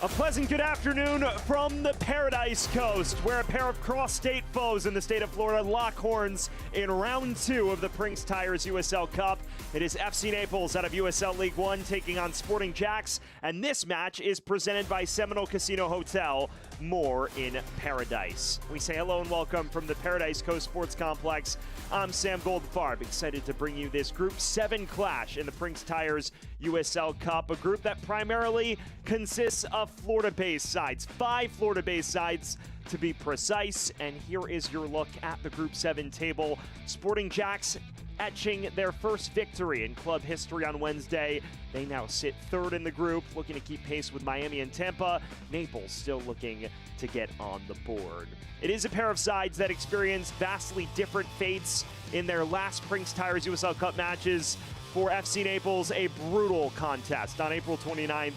A pleasant good afternoon from the Paradise Coast, where a pair of cross-state foes in the state of Florida lock horns in round 2 of the Prinx Tires USL Cup. It is FC Naples out of USL League One taking on Sporting JAX, and this match is presented by Seminole Casino Hotel. More in Paradise. We say hello and welcome from the Paradise Coast Sports Complex. I'm Sam Goldfarb, excited to bring you this Group 7 clash in the Prinx Tires USL Cup, a group that primarily consists of Florida-based sides, 5 Florida-based sides to be precise. And here is your look at the Group 7 table. Sporting JAX etching their first victory in club history on Wednesday. They now sit 3rd in the group, looking to keep pace with Miami and Tampa. Naples still looking to get on the board. It is a pair of sides that experienced vastly different fates in their last Prinx Tires USL Cup matches. For FC Naples, a brutal contest on April 29th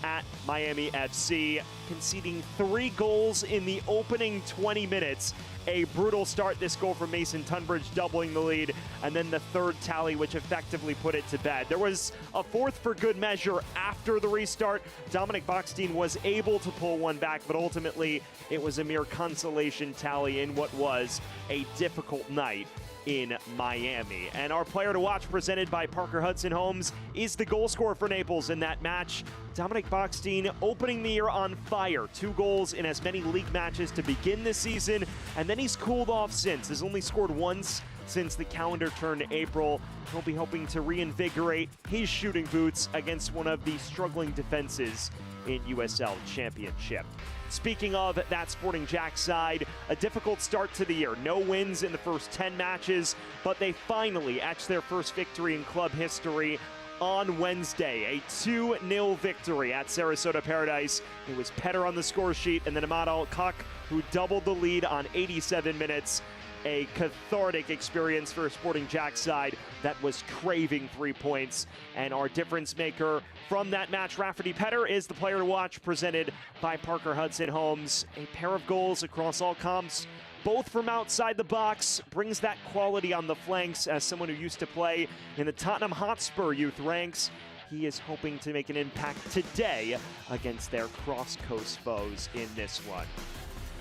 at Miami FC, conceding 3 goals in the opening 20 minutes. A brutal start, this goal from Mason Tunbridge doubling the lead, and then the 3rd tally, which effectively put it to bed. There was a 4th for good measure after the restart. Dominic Bockstein was able to pull one back, but ultimately it was a mere consolation tally in what was a difficult night in Miami. And our player to watch, presented by Parker Hudson Homes, is the goal scorer for Naples in that match. Dominic Bockstein opening the year on fire. 2 goals in as many league matches to begin this season, and then he's cooled off since. Has only scored once since the calendar turned April. He'll be hoping to reinvigorate his shooting boots against one of the struggling defenses in USL Championship. Speaking of that Sporting JAX side, a difficult start to the year. No wins in the first 10 matches, but they finally etched their first victory in club history on Wednesday. A 2-0 victory at Sarasota Paradise. It was Petter on the score sheet, and then Ahmad Al-Kak, who doubled the lead on 87 minutes. A cathartic experience for a Sporting JAX side that was craving 3 points. And our difference maker from that match, Rafferty Petter, is the player to watch, presented by Parker Hudson Homes. A pair of goals across all comps, both from outside the box, brings that quality on the flanks. As someone who used to play in the Tottenham Hotspur youth ranks, he is hoping to make an impact today against their cross-coast foes in this one.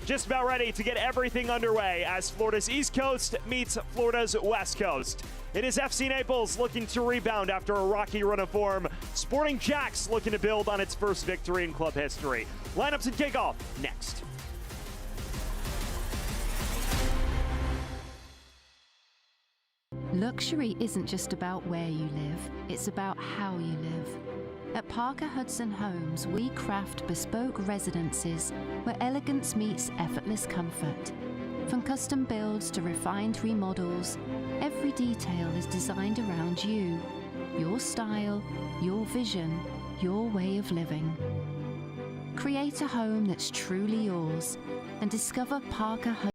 Just about ready to get everything underway as Florida's East Coast meets Florida's West Coast. It is FC Naples looking to rebound after a rocky run of form. Sporting JAX looking to build on its first victory in club history. Lineups and kickoff next. Luxury isn't just about where you live, it's about how you live. At Parker Hudson Homes, we craft bespoke residences where elegance meets effortless comfort. From custom builds to refined remodels, every detail is designed around you, your style, your vision, your way of living. Create a home that's truly yours and discover Parker Hudson.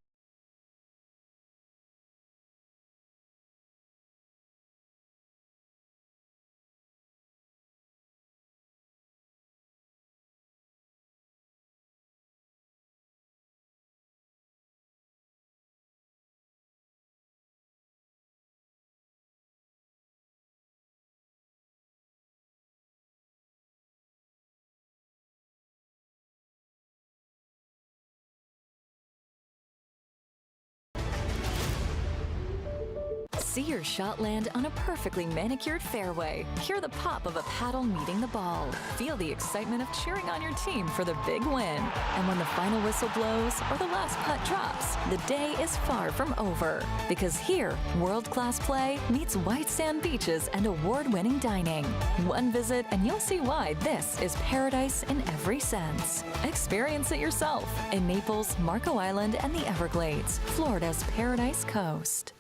See your shot land on a perfectly manicured fairway. Hear the pop of a paddle meeting the ball. Feel the excitement of cheering on your team for the big win. And when the final whistle blows or the last putt drops, the day is far from over. Because here, world-class play meets white sand beaches and award-winning dining. One visit and you'll see why this is paradise in every sense. Experience it yourself in Naples, Marco Island, and the Everglades, Florida's Paradise Coast.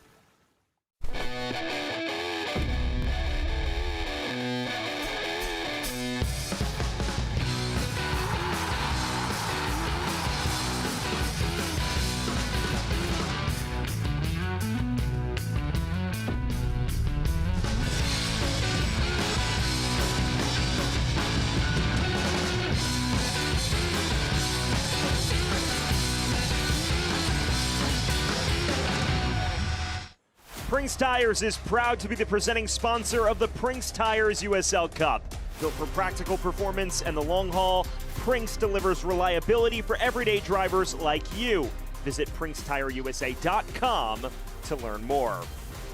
Prinx Tires is proud to be the presenting sponsor of the Prinx Tires USL Cup. Built for practical performance and the long haul, Prinx delivers reliability for everyday drivers like you. Visit PrinxTireUSA.com to learn more.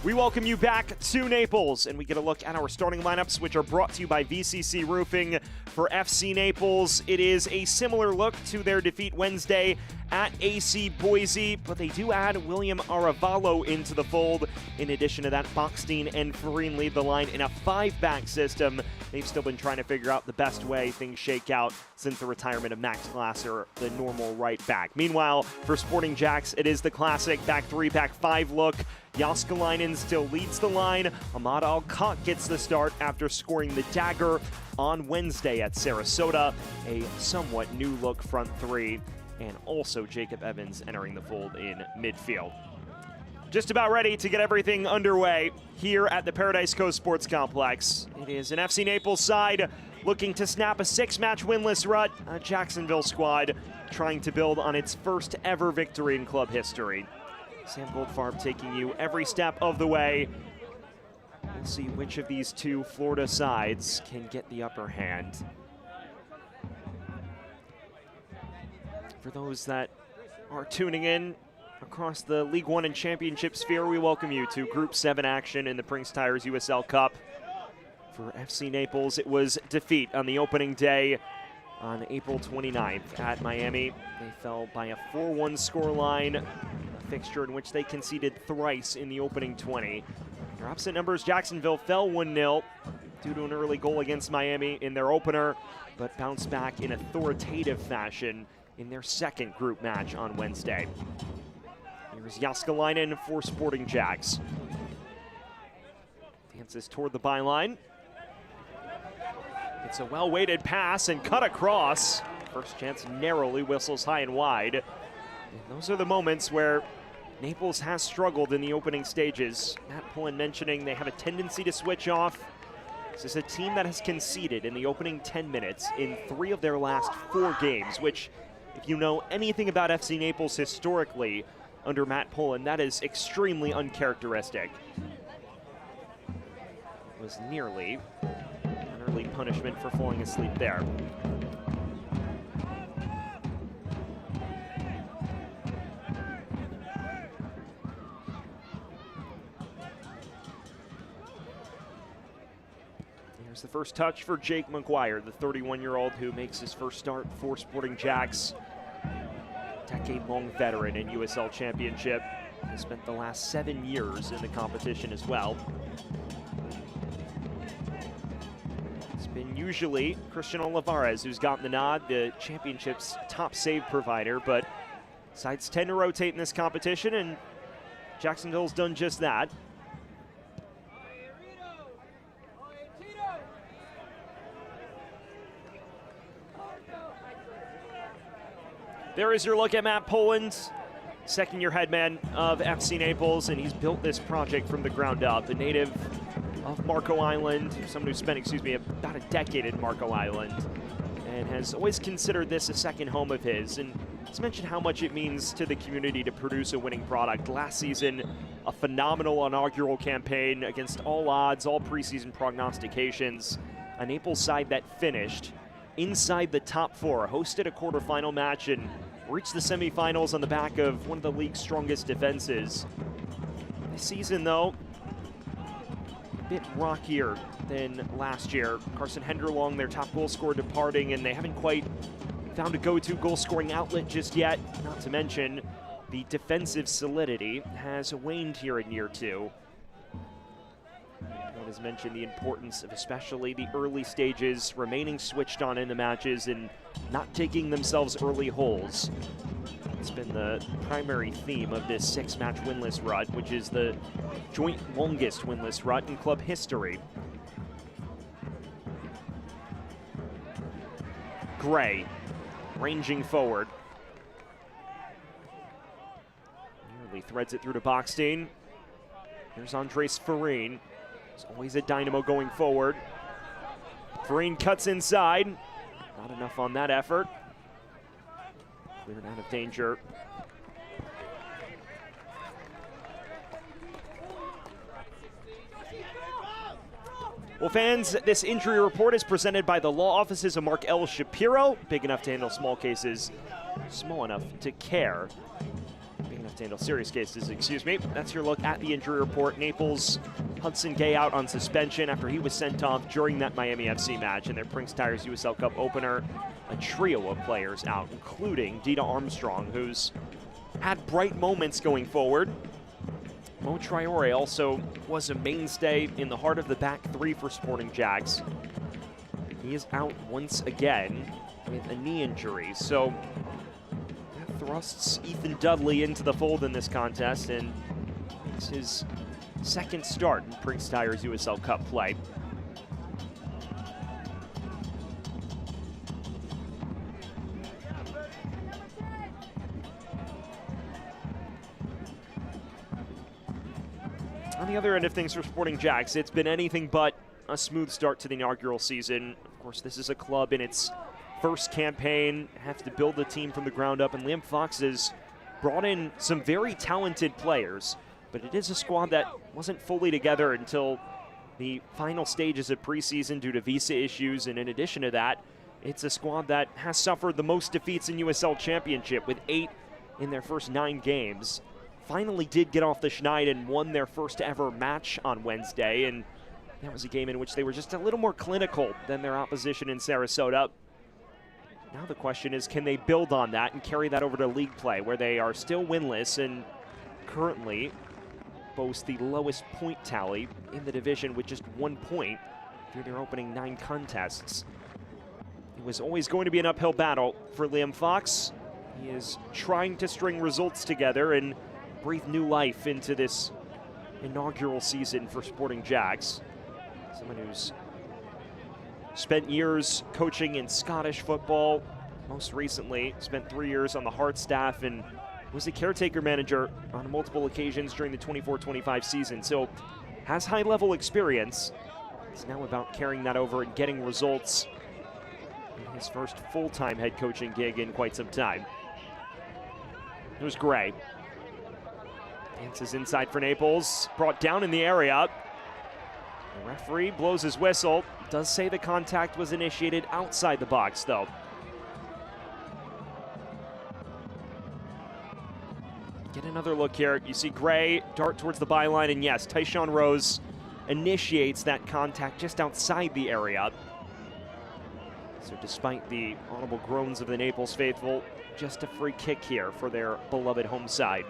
We welcome you back to Naples, and we get a look at our starting lineups, which are brought to you by VCC Roofing. For FC Naples, it is a similar look to their defeat Wednesday at AC Boise, but they do add William Aravallo into the fold. In addition to that, Boxstein and Farine lead the line in a 5-back system. They've still been trying to figure out the best way things shake out since the retirement of Max Glasser, the normal right back. Meanwhile, for Sporting JAX, it is the classic back 3, back 5 look. Jaskalainen still leads the line. Ahmad Alcock gets the start after scoring the dagger on Wednesday at Sarasota. A somewhat new look front 3. And also Jacob Evans entering the fold in midfield. Just about ready to get everything underway here at the Paradise Coast Sports Complex. It is an FC Naples side looking to snap a 6-match winless rut. A Jacksonville squad trying to build on its first ever victory in club history. Sam Goldfarb taking you every step of the way. We'll see which of these two Florida sides can get the upper hand. For those that are tuning in across the League One and Championship sphere, we welcome you to Group 7 action in the Prinx Tires USL Cup. For FC Naples, it was defeat on the opening day on April 29th at Miami. They fell by a 4-1 scoreline, a fixture in which they conceded thrice in the opening 20. Their opposite numbers, Jacksonville fell 1-0 due to an early goal against Miami in their opener, but bounced back in authoritative fashion in their second group match on Wednesday. Here's Jaskalainen for Sporting JAX. Dances toward the byline. It's a well-weighted pass and cut across. First chance narrowly, whistles high and wide. And those are the moments where Naples has struggled in the opening stages. Matt Pullen mentioning they have a tendency to switch off. This is a team that has conceded in the opening 10 minutes in 3 of their last 4 games, which, if you know anything about FC Naples historically under Matt Pullen, that is extremely uncharacteristic. It was nearly an early punishment for falling asleep there. Here's the first touch for Jake McGuire, the 31-year-old who makes his first start for Sporting JAX. Decade-long veteran in USL Championship. He spent the last 7 years in the competition as well. It's been usually Cristian Olivares who's gotten the nod, the championship's top save provider, but sides tend to rotate in this competition, and Jacksonville's done just that. There is your look at Matt Pullen's second-year head man of FC Naples, and he's built this project from the ground up. A native of Marco Island, someone who spent, about a decade in Marco Island, and has always considered this a second home of his. And he's mentioned how much it means to the community to produce a winning product. Last season, a phenomenal inaugural campaign against all odds, all preseason prognostications. A Naples side that finished inside the top 4, hosted a quarterfinal match and reached the semifinals on the back of one of the league's strongest defenses. This season, though, a bit rockier than last year. Carson Henderlong, their top goal scorer, departing, and they haven't quite found a go-to goal-scoring outlet just yet. Not to mention, the defensive solidity has waned here in year 2. One has mentioned the importance of especially the early stages, remaining switched on in the matches and not taking themselves early holes. It's been the primary theme of this 6-match winless rut, which is the joint longest winless rut in club history. Gray, ranging forward. Nearly threads it through to Boxstein. Here's Andres Farine. There's always a dynamo going forward. Farine cuts inside. Not enough on that effort. Cleared out of danger. Well, fans, this injury report is presented by the law offices of Mark L. Shapiro, big enough to handle small cases, small enough to care. Big enough to handle serious cases, excuse me. That's your look at the injury report. Naples, Hudson Gay out on suspension after he was sent off during that Miami FC match in their Prinx Tires USL Cup opener. A trio of players out, including Dita Armstrong, who's had bright moments going forward. Mo Traore also was a mainstay in the heart of the back three for Sporting JAX. He is out once again with a knee injury, so that thrusts Ethan Dudley into the fold in this contest, and it's his second start in Prinx Tires USL Cup play. On the other end of things for Sporting JAX, it's been anything but a smooth start to the inaugural season. Of course, this is a club in its first campaign, have to build a team from the ground up, and Liam Fox has brought in some very talented players, but it is a squad that wasn't fully together until the final stages of preseason due to visa issues, and in addition to that, it's a squad that has suffered the most defeats in USL Championship with 8 in their first 9 games. Finally did get off the schneid and won their first ever match on Wednesday, and that was a game in which they were just a little more clinical than their opposition in Sarasota. Now the question is, can they build on that and carry that over to league play, where they are still winless and currently boast the lowest point tally in the division with just 1 point through their opening 9 contests. It was always going to be an uphill battle for Liam Fox. He is trying to string results together and breathe new life into this inaugural season for Sporting JAX. Someone who's spent years coaching in Scottish football, most recently spent 3 years on the Heart staff and was a caretaker manager on multiple occasions during the 24-25 season. So has high-level experience. It's now about carrying that over and getting results in his first full-time head coaching gig in quite some time. It was Gray. Dances inside for Naples, brought down in the area. The referee blows his whistle. Does say the contact was initiated outside the box, though. Get another look here. You see Gray dart towards the byline, and yes, Tyshawn Rose initiates that contact just outside the area. So despite the audible groans of the Naples faithful, just a free kick here for their beloved home side.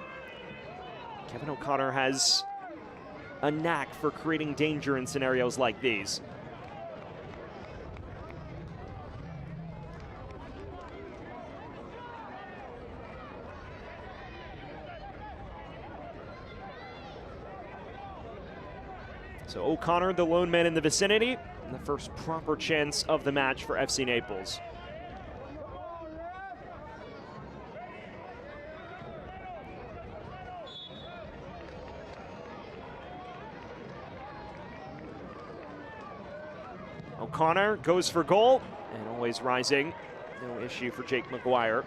Kevin O'Connor has a knack for creating danger in scenarios like these. So O'Connor, the lone man in the vicinity, and the first proper chance of the match for FC Naples. O'Connor goes for goal, and always rising. No issue for Jake McGuire.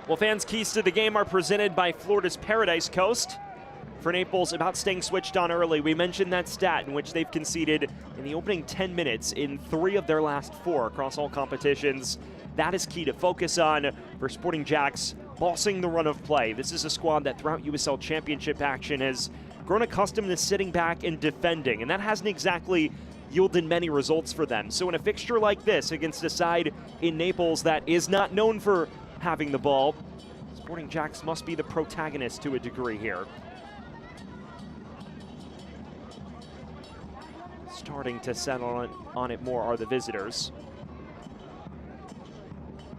Well, fans, keys to the game are presented by Florida's Paradise Coast. For Naples, about staying switched on early. We mentioned that stat in which they've conceded in the opening 10 minutes in 3 of their last 4 across all competitions. That is key to focus on for Sporting JAX, bossing the run of play. This is a squad that throughout USL Championship action has grown accustomed to sitting back and defending, and that hasn't exactly yielded many results for them. So in a fixture like this against a side in Naples that is not known for having the ball, Sporting JAX must be the protagonist to a degree here. Starting to settle on it more are the visitors.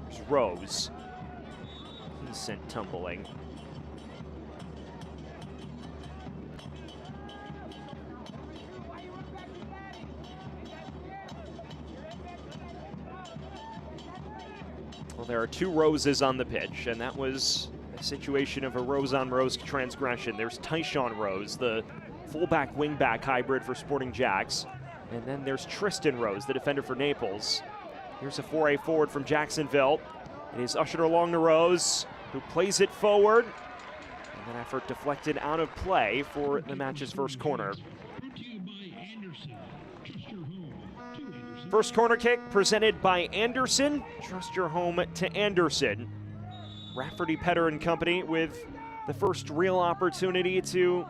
There's Rose. He's sent tumbling. Well, there are 2 Roses on the pitch, and that was a situation of a Rose-on-Rose transgression. There's Tyshawn Rose, the fullback wingback hybrid for Sporting JAX. And then there's Tristan Rose, the defender for Naples. Here's a foray forward from Jacksonville. It is ushered along to Rose, who plays it forward. And an effort deflected out of play for the match's first corner. First corner kick presented by Anderson. Trust your home to Anderson. Rafferty, Petter and company with the first real opportunity to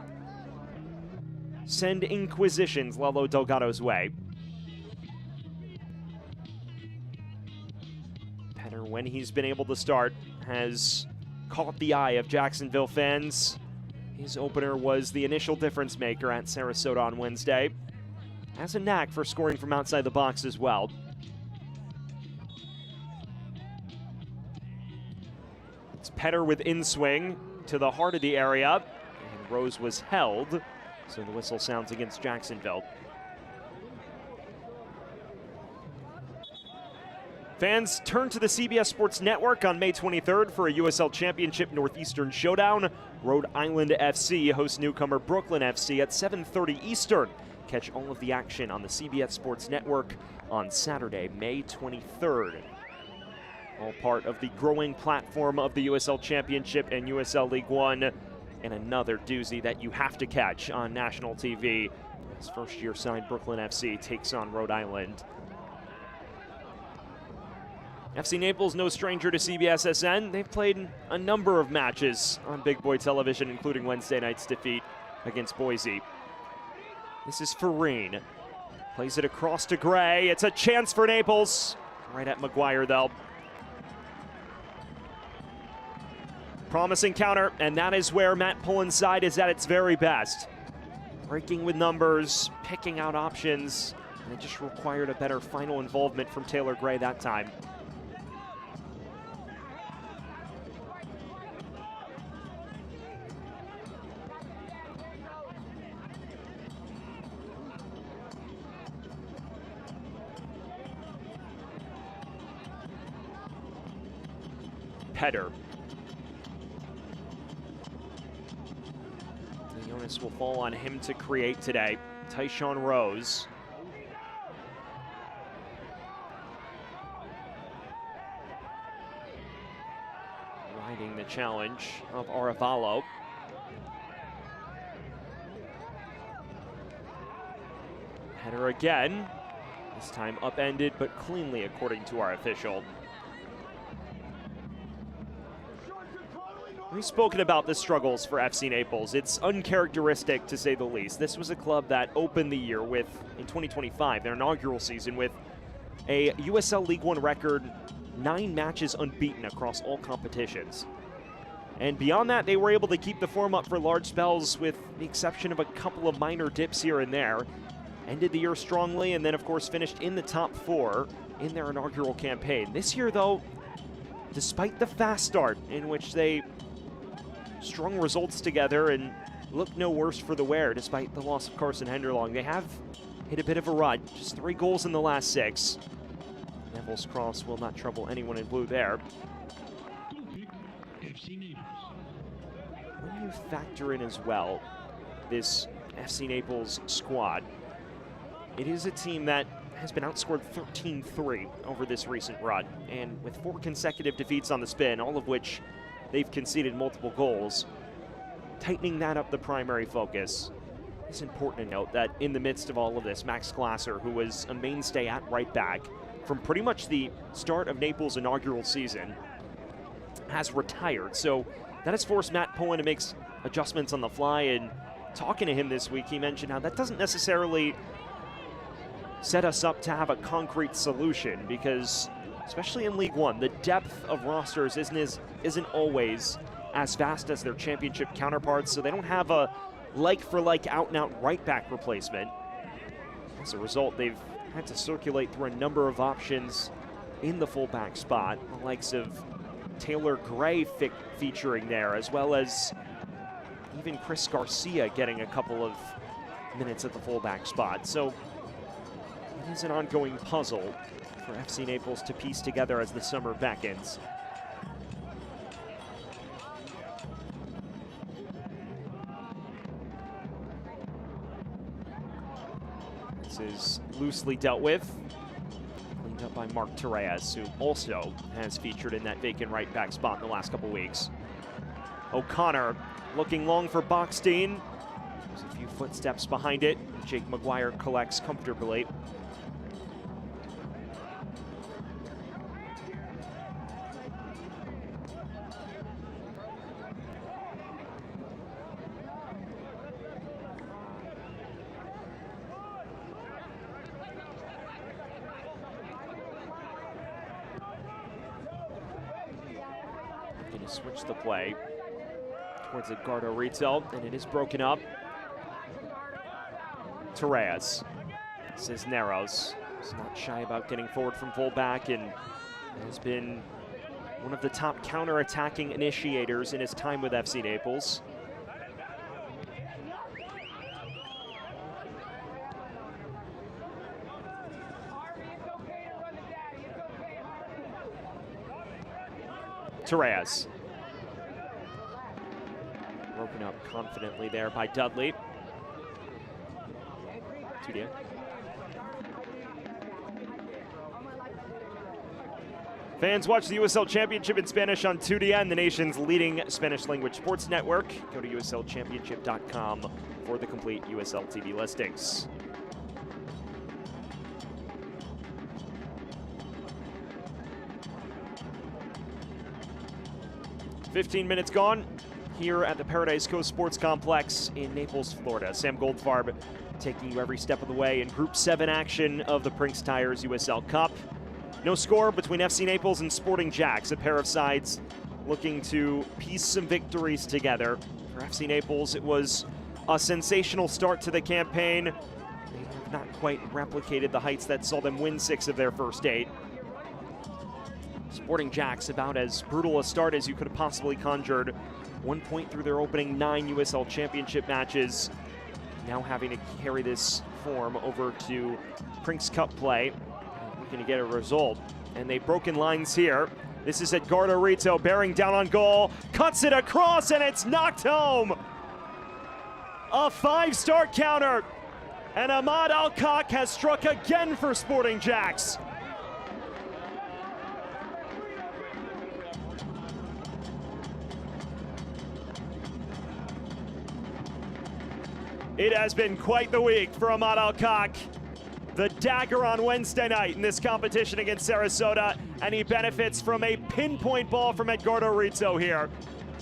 send inquisitions Lalo Delgado's way. Petter, when he's been able to start, has caught the eye of Jacksonville fans. His opener was the initial difference maker at Sarasota on Wednesday. Has a knack for scoring from outside the box as well. It's Petter with in-swing to the heart of the area, and Rose was held, so the whistle sounds against Jacksonville. Fans turn to the CBS Sports Network on May 23rd for a USL Championship Northeastern Showdown. Rhode Island FC hosts newcomer Brooklyn FC at 7:30 Eastern. Catch all of the action on the CBS Sports Network on Saturday, May 23rd. All part of the growing platform of the USL Championship and USL League One, and another doozy that you have to catch on national TV. As first-year side Brooklyn FC takes on Rhode Island. FC Naples, no stranger to CBSSN. They've played a number of matches on Big Boy television, including Wednesday night's defeat against Boise. This is Farine. Plays it across to Gray. It's a chance for Naples. Right at McGuire, though. Promising counter, and that is where Matt Pullen's side is at its very best. Breaking with numbers, picking out options, and it just required a better final involvement from Taylor Gray that time. Petter. The onus will fall on him to create today. Tyshawn Rose. Riding the challenge of Arevalo. Petter again. This time upended, but cleanly according to our official. We've spoken about the struggles for FC Naples. It's uncharacteristic, to say the least. This was a club that opened the year with, in 2025, their inaugural season, with a USL League One record, 9 matches unbeaten across all competitions. And beyond that, they were able to keep the form up for large spells with the exception of a couple of minor dips here and there. Ended the year strongly and then, of course, finished in the top 4 in their inaugural campaign. This year, though, despite the fast start in which they strung results together and look no worse for the wear despite the loss of Carson Henderlong, they have hit a bit of a rut. Just 3 goals in the last 6. Neville's cross will not trouble anyone in blue there. When you factor in as well this FC Naples squad, it is a team that has been outscored 13-3 over this recent run, and with 4 consecutive defeats on the spin, all of which they've conceded multiple goals. Tightening that up the primary focus. It's important to note that in the midst of all of this, Max Glasser, who was a mainstay at right back from pretty much the start of Naples' inaugural season, has retired. So that has forced Matt Pullen to make adjustments on the fly, and talking to him this week, he mentioned how that doesn't necessarily set us up to have a concrete solution, because especially in League One, the depth of rosters isn't always as vast as their championship counterparts, so they don't have a like-for-like out-and-out right-back replacement. As a result, they've had to circulate through a number of options in the fullback spot, the likes of Taylor Gray featuring there, as well as even Chris Garcia getting a couple of minutes at the fullback spot. So it is an ongoing puzzle for FC Naples to piece together as the summer beckons. This is loosely dealt with. Cleaned up by Mark Torres, who also has featured in that vacant right back spot in the last couple weeks. O'Connor looking long for Bockstein. There's a few footsteps behind it. Jake McGuire collects comfortably. Going to switch the play towards Edgardo Rito, and it is broken up. Torres. Cisneros is not shy about getting forward from fullback and has been one of the top counter-attacking initiators in his time with FC Naples. Torres. Broken up confidently there by Dudley. Tudia. Fans watch the USL Championship in Spanish on Tudia and the nation's leading Spanish-language sports network. Go to uslchampionship.com for the complete USL TV listings. "15 minutes gone here at the Paradise Coast Sports Complex in Naples, Florida. Sam Goldfarb taking you every step of the way in Group 7 action of the Prinx Tires USL Cup. No score between FC Naples and Sporting JAX, a pair of sides looking to piece some victories together. For FC Naples, it was a sensational start to the campaign. They have not quite replicated the heights that saw them win 6 of their first 8. Sporting JAX, about as brutal a start as you could have possibly conjured. 1 point through their opening 9 USL Championship matches. Now having to carry this form over to Prinx Cup play. Looking to get a result. And they've broken lines here. This is Edgardo Rito bearing down on goal. Cuts it across and it's knocked home. A 5-star counter. And Ahmad Alcock has struck again for Sporting JAX. It has been quite the week for Ahmad Alcock. The dagger on Wednesday night in this competition against Sarasota, and he benefits from a pinpoint ball from Edgardo Rito here.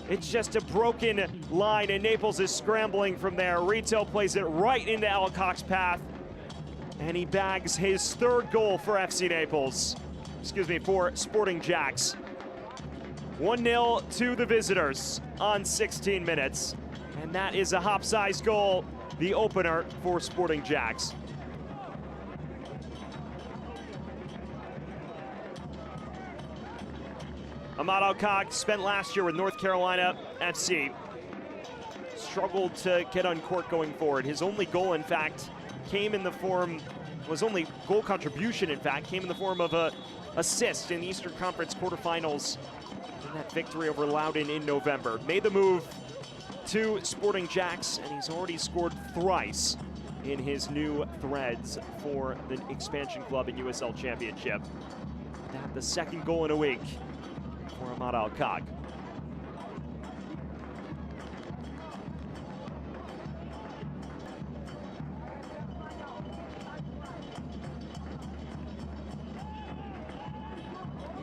It's just a broken line, and Naples is scrambling from there. Rito plays it right into Alcock's path, and he bags his 3rd goal for FC Naples. Excuse me, for Sporting JAX. 1-0 to the visitors on 16 minutes, and that is a hop-sized goal, the opener for Sporting JAX. Ahmad Alcock spent last year with North Carolina FC. Struggled to get uncorked going forward. His only goal, in fact, came in the form, goal contribution, in fact, came in the form of a assist in the Eastern Conference quarterfinals in that victory over Loudoun in November. Made the move to Sporting JAX, and he's already scored thrice in his new threads for the expansion club in USL Championship. That the 2nd goal in a week for Ahmad Alcock.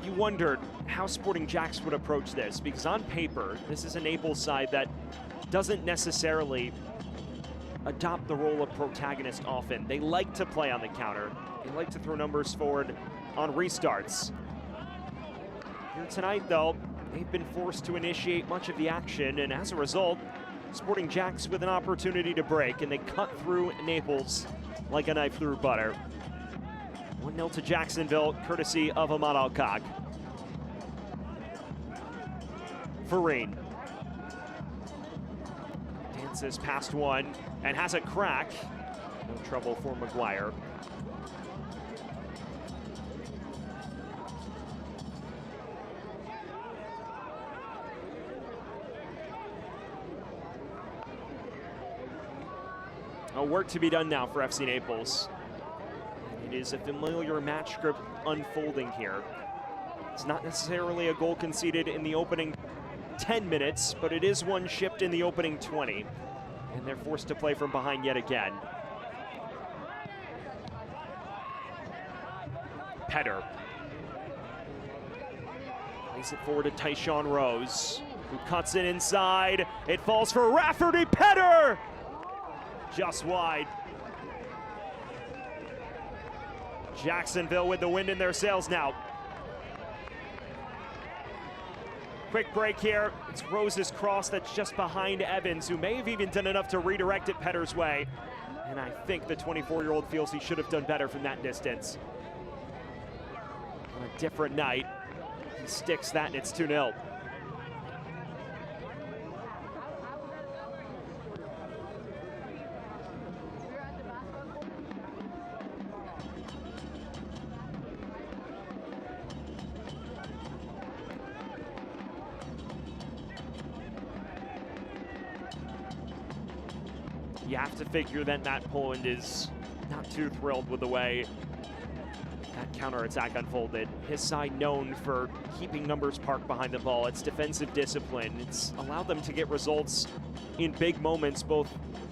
You wondered how Sporting JAX would approach this, because on paper, this is a Naples side that doesn't necessarily adopt the role of protagonist often. They like to play on the counter. They like to throw numbers forward on restarts. Here tonight, though, they've been forced to initiate much of the action, and as a result, Sporting JAX with an opportunity to break, and they cut through Naples like a knife through butter. 1-0 to Jacksonville, courtesy of Ahmad Alcock. Farine dances past one and has a crack. No trouble for McGuire. Work to be done now for FC Naples. It is a familiar match script unfolding here. It's not necessarily a goal conceded in the opening 10 minutes, but it is one shipped in the opening 20. And they're forced to play from behind yet again. Petter plays it forward to Tyshawn Rose, who cuts it inside. It falls for Rafferty. Petter just wide. Jacksonville with the wind in their sails now. Quick break here. It's Rose's cross that's just behind Evans, who may have even done enough to redirect it Petter's way. And I think the 24-year-old feels he should have done better from that distance. On a different night, he sticks that and it's 2-0. You have to figure that Matt Poland is not too thrilled with the way that counterattack unfolded. His side known for keeping numbers parked behind the ball. It's defensive discipline. It's allowed them to get results in big moments, both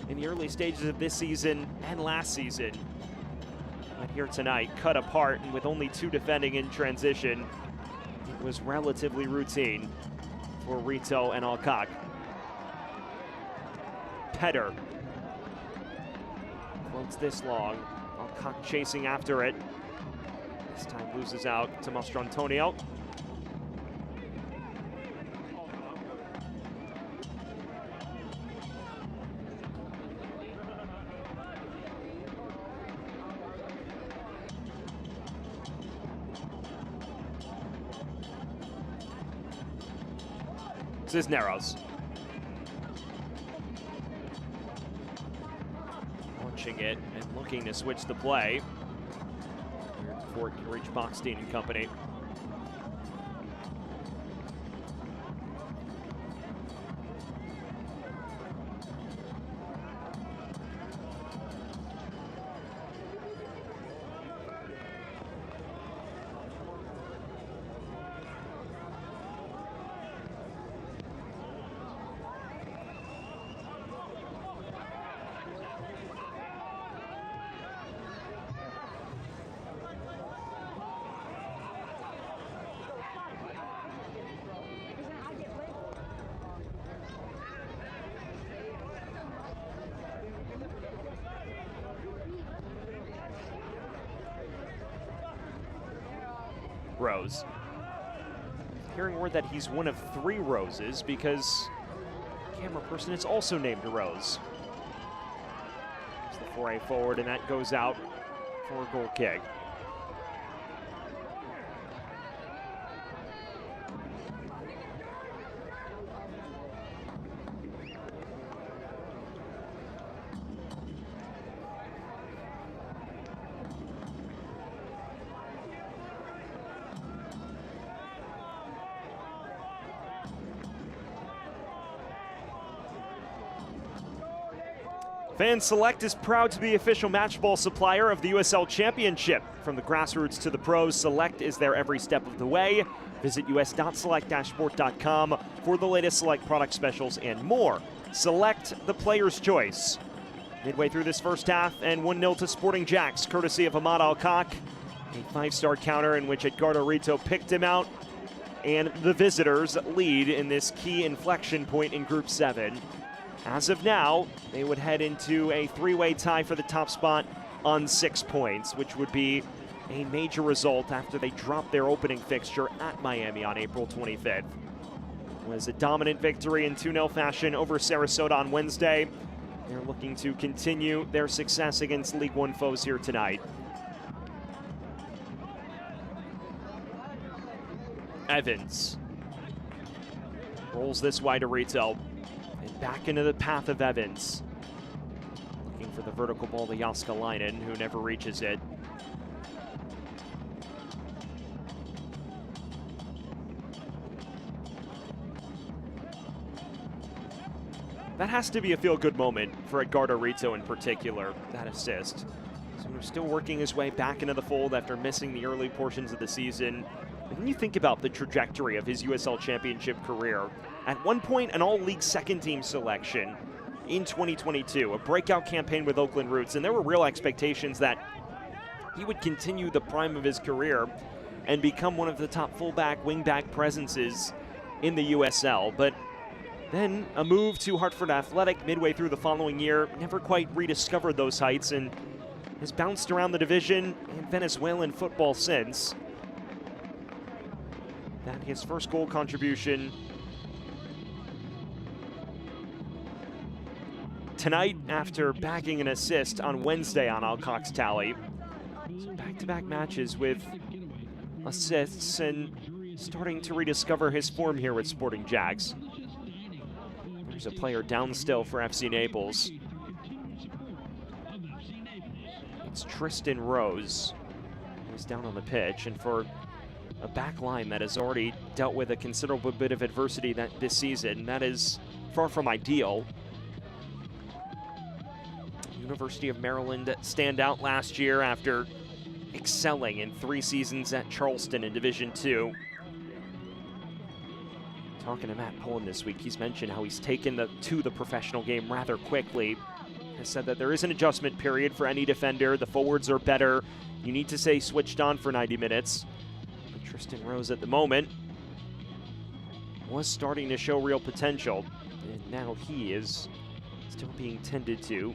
in the early stages of this season and last season. But here tonight, cut apart, and with only 2 defending in transition, it was relatively routine for Rito and Alcock. Petter floats this long. Alcock chasing after it. This time loses out to Mastrantonio. Cisneros. Launching it and looking to switch the play. Before it can reach Bockstein and company. Rose. Hearing word that he's one of 3 Roses because camera person is also named Rose. It's the foray forward, and that goes out for a goal kick. Fan Select is proud to be the official match ball supplier of the USL Championship. From the grassroots to the pros, Select is there every step of the way. Visit us.select-sport.com for the latest Select product specials and more. Select, the player's choice. Midway through this first half, and 1-0 to Sporting JAX, courtesy of Ahmad Alcock. A 5-star counter in which Edgardo Rito picked him out. And the visitors lead in this key inflection point in Group 7. As of now, they would head into a 3-way tie for the top spot on 6 points, which would be a major result after they dropped their opening fixture at Miami on April 25th. It was a dominant victory in 2-0 fashion over Sarasota on Wednesday. They're looking to continue their success against League One foes here tonight. Evans rolls this wide to Rito. And back into the path of Evans. Looking for the vertical ball to Jaskalainen, who never reaches it. That has to be a feel-good moment for Edgardo Rito in particular, that assist. So we're still working his way back into the fold after missing the early portions of the season. And when you think about the trajectory of his USL Championship career, at one point an all-league second-team selection, in 2022, a breakout campaign with Oakland roots, and there were real expectations that he would continue the prime of his career and become one of the top fullback, wingback presences in the USL. But then a move to Hartford Athletic midway through the following year, never quite rediscovered those heights, and has bounced around the division and Venezuelan football since. That his first goal contribution tonight after bagging an assist on Wednesday on Alcock's tally. So back-to-back matches with assists and starting to rediscover his form here with Sporting JAX. There's a player down still for FC Naples. It's Tristan Rose, who's down on the pitch, and for a back line that has already dealt with a considerable bit of adversity this season, that is far from ideal. University of Maryland standout last year after excelling in 3 seasons at Charleston in Division II. Talking to Matt Pullen this week, he's mentioned how he's taken to the professional game rather quickly. Has said that there is an adjustment period for any defender. The forwards are better. You need to stay switched on for 90 minutes. But Tristan Rose at the moment was starting to show real potential, and now he is still being tended to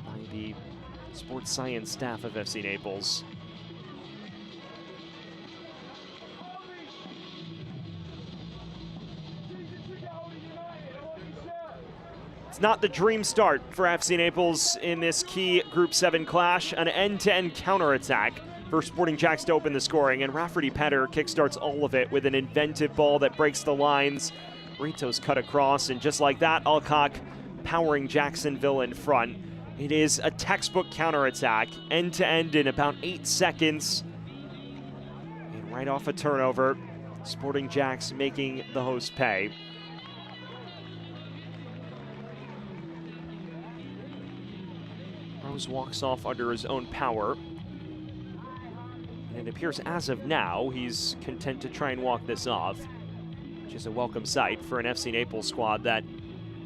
by the sports science staff of FC Naples. It's not the dream start for FC Naples in this key Group 7 clash. An end-to-end counterattack for Sporting JAX to open the scoring, and Rafferty Petter kickstarts all of it with an inventive ball that breaks the lines. Rito's cut across, and just like that, Alcock powering Jacksonville in front. It is a textbook counterattack, end-to-end in about 8 seconds. And right off a turnover, Sporting JAX making the host pay. Rose walks off under his own power. And it appears as of now, he's content to try and walk this off, which is a welcome sight for an FC Naples squad that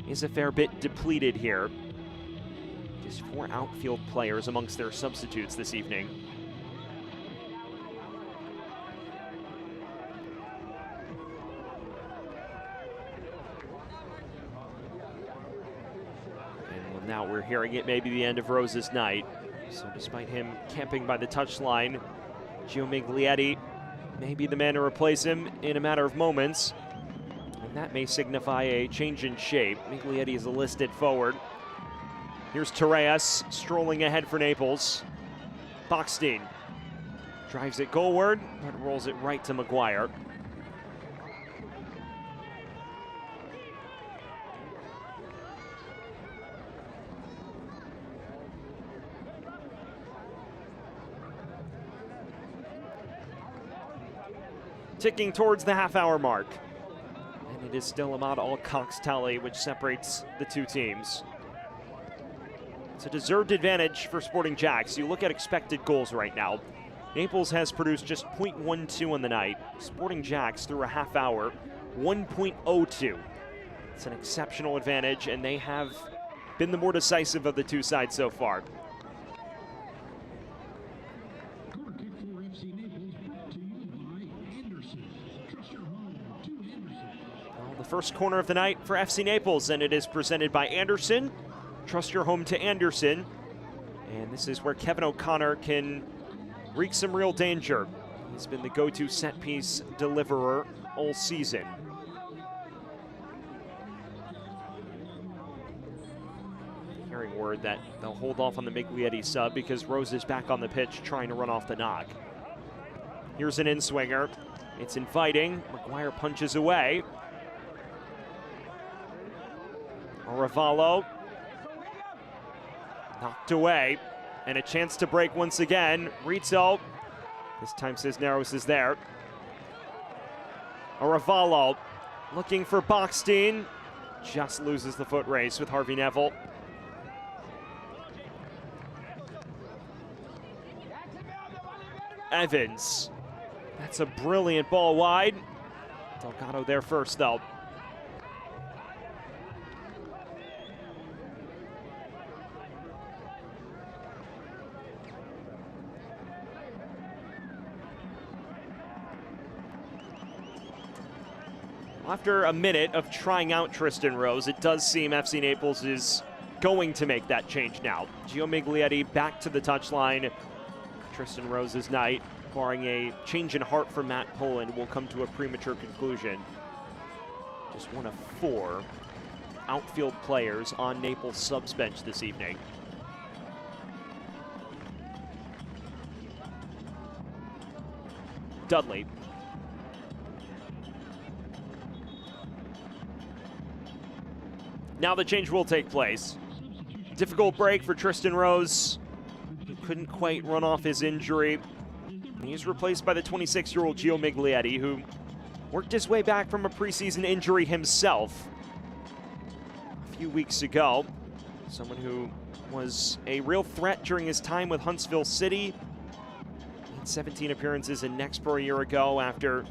is a fair bit depleted here. Just 4 outfield players amongst their substitutes this evening. And now we're hearing it may be the end of Rose's night. So despite him camping by the touchline, Gio Miglietti may be the man to replace him in a matter of moments. And that may signify a change in shape. Miglietti is a listed forward. Here's Torres strolling ahead for Naples. Bockstein drives it goalward, but rolls it right to Maguire. Ticking towards the half-hour mark. And it is still Ahmad Alcock's tally, which separates the two teams. It's a deserved advantage for Sporting JAX. You look at expected goals right now. Naples has produced just .12 on the night. Sporting JAX through a half hour, 1.02. It's an exceptional advantage, and they have been the more decisive of the two sides so far. Well, the first corner of the night for FC Naples, and it is presented by Anderson. Trust your home to Anderson. And this is where Kevin O'Connor can wreak some real danger. He's been the go-to set-piece deliverer all season. Hearing word that they'll hold off on the Miglietti sub because Rose is back on the pitch trying to run off the knock. Here's an in-swinger. It's inviting. Maguire punches away. Aravallo knocked away, and a chance to break once again. Rito, this time Cisneros is there. Aravallo looking for Bockstein, just loses the foot race with Harvey Neville. Evans, that's a brilliant ball wide. Delgado there first though. After a minute of trying out Tristan Rose, it does seem FC Naples is going to make that change now. Gio Miglietti back to the touchline. Tristan Rose's night, barring a change in heart for Matt Poland, will come to a premature conclusion. Just one of 4 outfield players on Naples' subs bench this evening. Dudley. Now the change will take place. Difficult break for Tristan Rose. He couldn't quite run off his injury. He's replaced by the 26-year-old Gio Miglietti, who worked his way back from a preseason injury himself a few weeks ago. Someone who was a real threat during his time with Huntsville City. He had 17 appearances in Nexpro a year ago after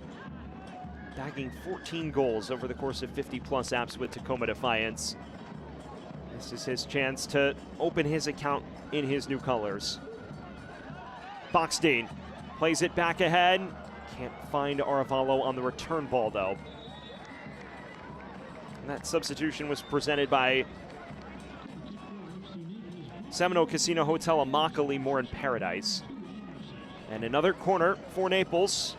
bagging 14 goals over the course of 50-plus apps with Tacoma Defiance. This is his chance to open his account in his new colors. Boxstein plays it back ahead. Can't find Aravallo on the return ball, though. And that substitution was presented by Seminole Casino Hotel Immokalee Moore in Paradise. And another corner for Naples.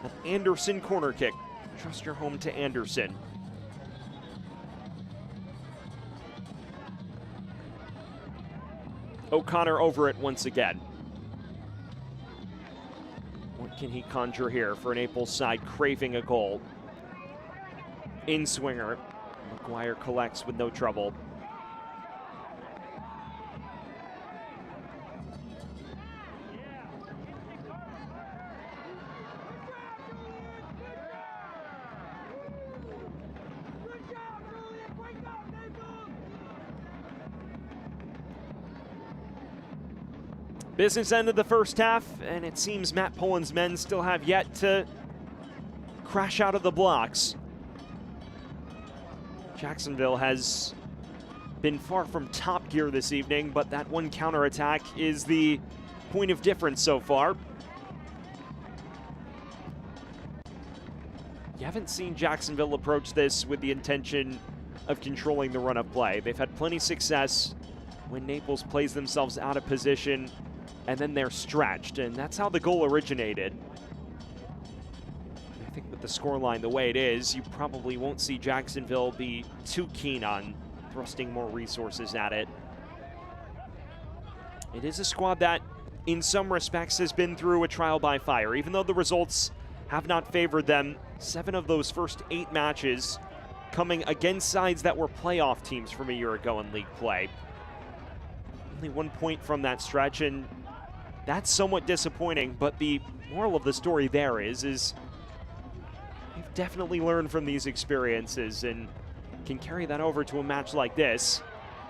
An Anderson corner kick. Trust your home to Anderson. O'Connor over it once again. What can he conjure here for Naples' side craving a goal? In swinger. McGuire collects with no trouble. Business end of the first half, and it seems Matt Poland's men still have yet to crash out of the blocks. Jacksonville has been far from top gear this evening, but that one counterattack is the point of difference so far. You haven't seen Jacksonville approach this with the intention of controlling the run of play. They've had plenty of success when Naples plays themselves out of position and then they're stretched, and that's how the goal originated. I think with the scoreline the way it is, you probably won't see Jacksonville be too keen on thrusting more resources at it. It is a squad that, in some respects, has been through a trial by fire. Even though the results have not favored them, 7 of those first 8 matches coming against sides that were playoff teams from a year ago in league play. Only 1 point from that stretch, and that's somewhat disappointing, but the moral of the story there is you've definitely learned from these experiences and can carry that over to a match like this.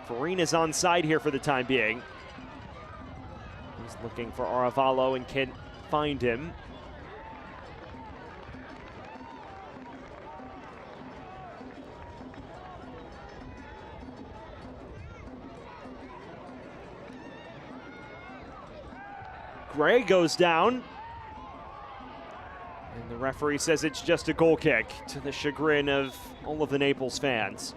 Farine is on side here for the time being. He's looking for Aravallo and can't find him. Gray goes down. And the referee says it's just a goal kick, to the chagrin of all of the Naples fans.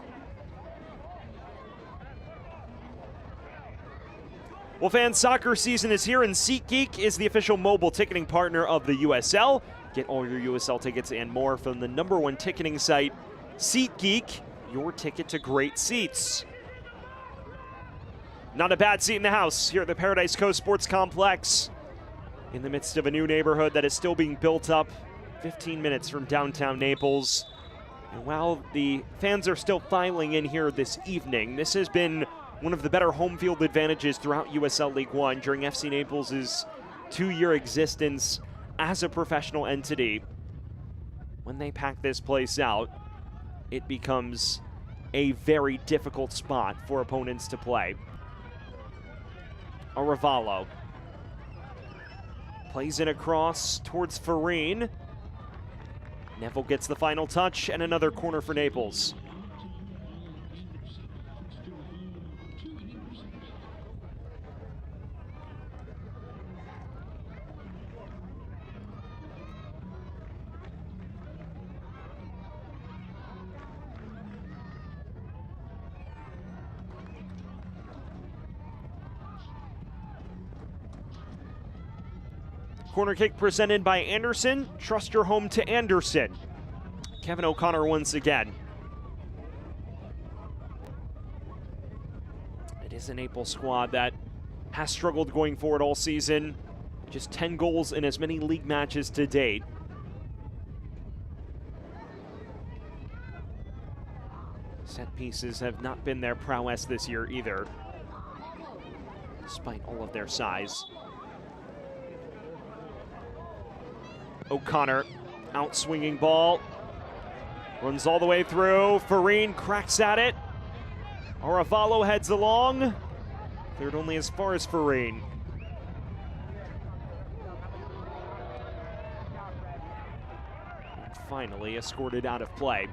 Well, fans, soccer season is here, and SeatGeek is the official mobile ticketing partner of the USL. Get all your USL tickets and more from the #1 ticketing site, SeatGeek, your ticket to great seats. Not a bad seat in the house here at the Paradise Coast Sports Complex, in the midst of a new neighborhood that is still being built up 15 minutes from downtown Naples. And while the fans are still filing in here this evening, this has been one of the better home field advantages throughout USL League One during FC Naples' 2-year existence as a professional entity. When they pack this place out, it becomes a very difficult spot for opponents to play. Aravallo plays it across towards Farine. Neville gets the final touch, and another corner for Naples. Corner kick presented by Anderson. Trust your home to Anderson. Kevin O'Connor once again. It is a Naples squad that has struggled going forward all season. Just 10 goals in as many league matches to date. Set pieces have not been their prowess this year either, despite all of their size. O'Connor, out-swinging ball. Runs all the way through. Farine cracks at it. Aravalo heads along. Cleared only as far as Farine. And finally escorted out of play.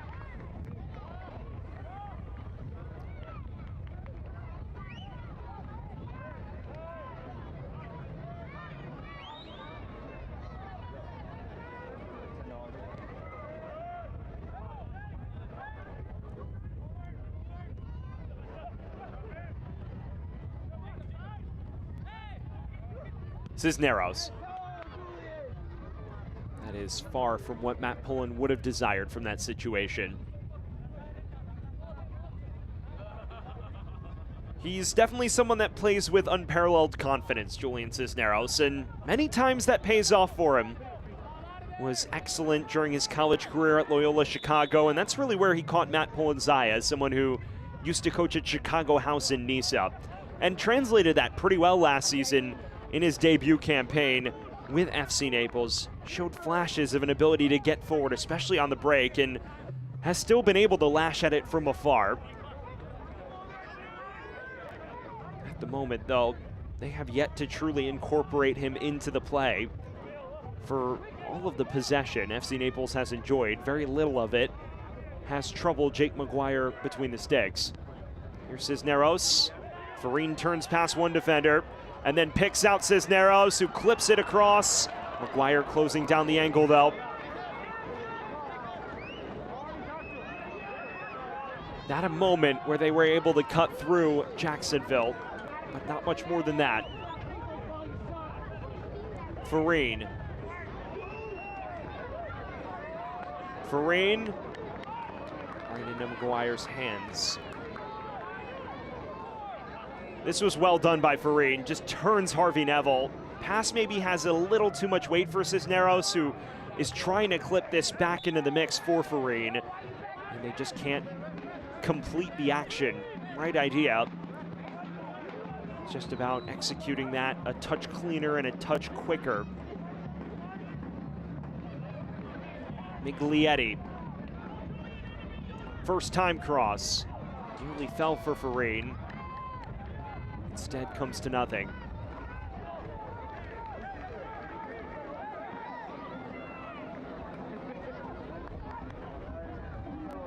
Cisneros. That is far from what Matt Pullen would have desired from that situation. He's definitely someone that plays with unparalleled confidence, Julian Cisneros, and many times that pays off for him. Was excellent during his college career at Loyola Chicago, and that's really where he caught Matt Pullen's eye as someone who used to coach at Chicago House in Nisa, and translated that pretty well last season in his debut campaign with FC Naples. Showed flashes of an ability to get forward, especially on the break, and has still been able to lash at it from afar. At the moment, though, they have yet to truly incorporate him into the play. For all of the possession FC Naples has enjoyed, very little of it has troubled Jake Maguire between the sticks. Here's Cisneros. Farine turns past one defender and then picks out Cisneros, who clips it across. Maguire closing down the angle, though. That a moment where they were able to cut through Jacksonville, but not much more than that. Farine. Farine right into Maguire's hands. This was well done by Farine, just turns Harvey Neville. Pass maybe has a little too much weight for Cisneros, who is trying to clip this back into the mix for Farine, and they just can't complete the action. Right idea. It's just about executing that a touch cleaner and a touch quicker. Miglietti. First time cross. Nearly fell for Farine. Instead comes to nothing.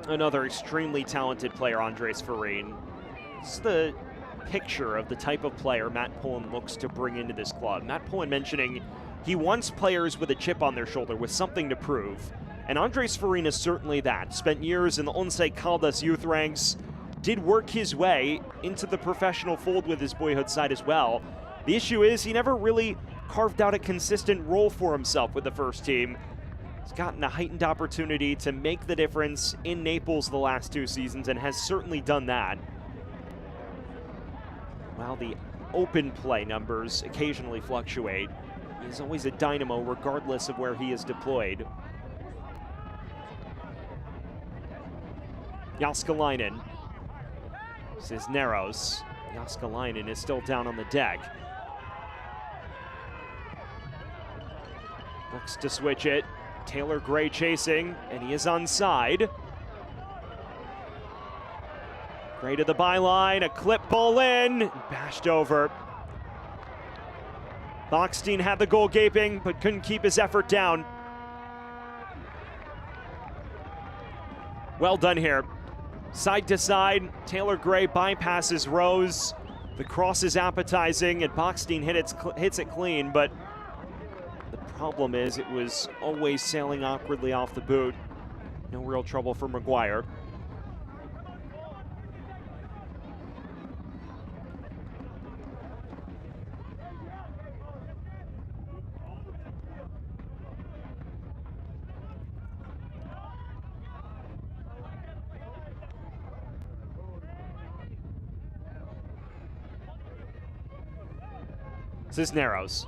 Another extremely talented player, Andres Farine. This is the picture of the type of player Matt Pullen looks to bring into this club. Matt Pullen mentioning he wants players with a chip on their shoulder, with something to prove. And Andres Farine is certainly that. Spent years in the Once Caldas youth ranks, did work his way into the professional fold with his boyhood side as well. The issue is he never really carved out a consistent role for himself with the first team. He's gotten a heightened opportunity to make the difference in Naples the last 2 seasons and has certainly done that. While the open play numbers occasionally fluctuate, he's always a dynamo regardless of where he is deployed. Jaskalainen. Cisneros. Jaskalainen is still down on the deck. Looks to switch it. Taylor Gray chasing, and he is onside. Gray to the byline, a clip ball in, bashed over. Bockstein had the goal gaping, but couldn't keep his effort down. Well done here. Side to side, Taylor Gray bypasses Rose. The cross is appetizing, and Bockstein hits it clean, but the problem is it was always sailing awkwardly off the boot. No real trouble for Maguire. Cisneros.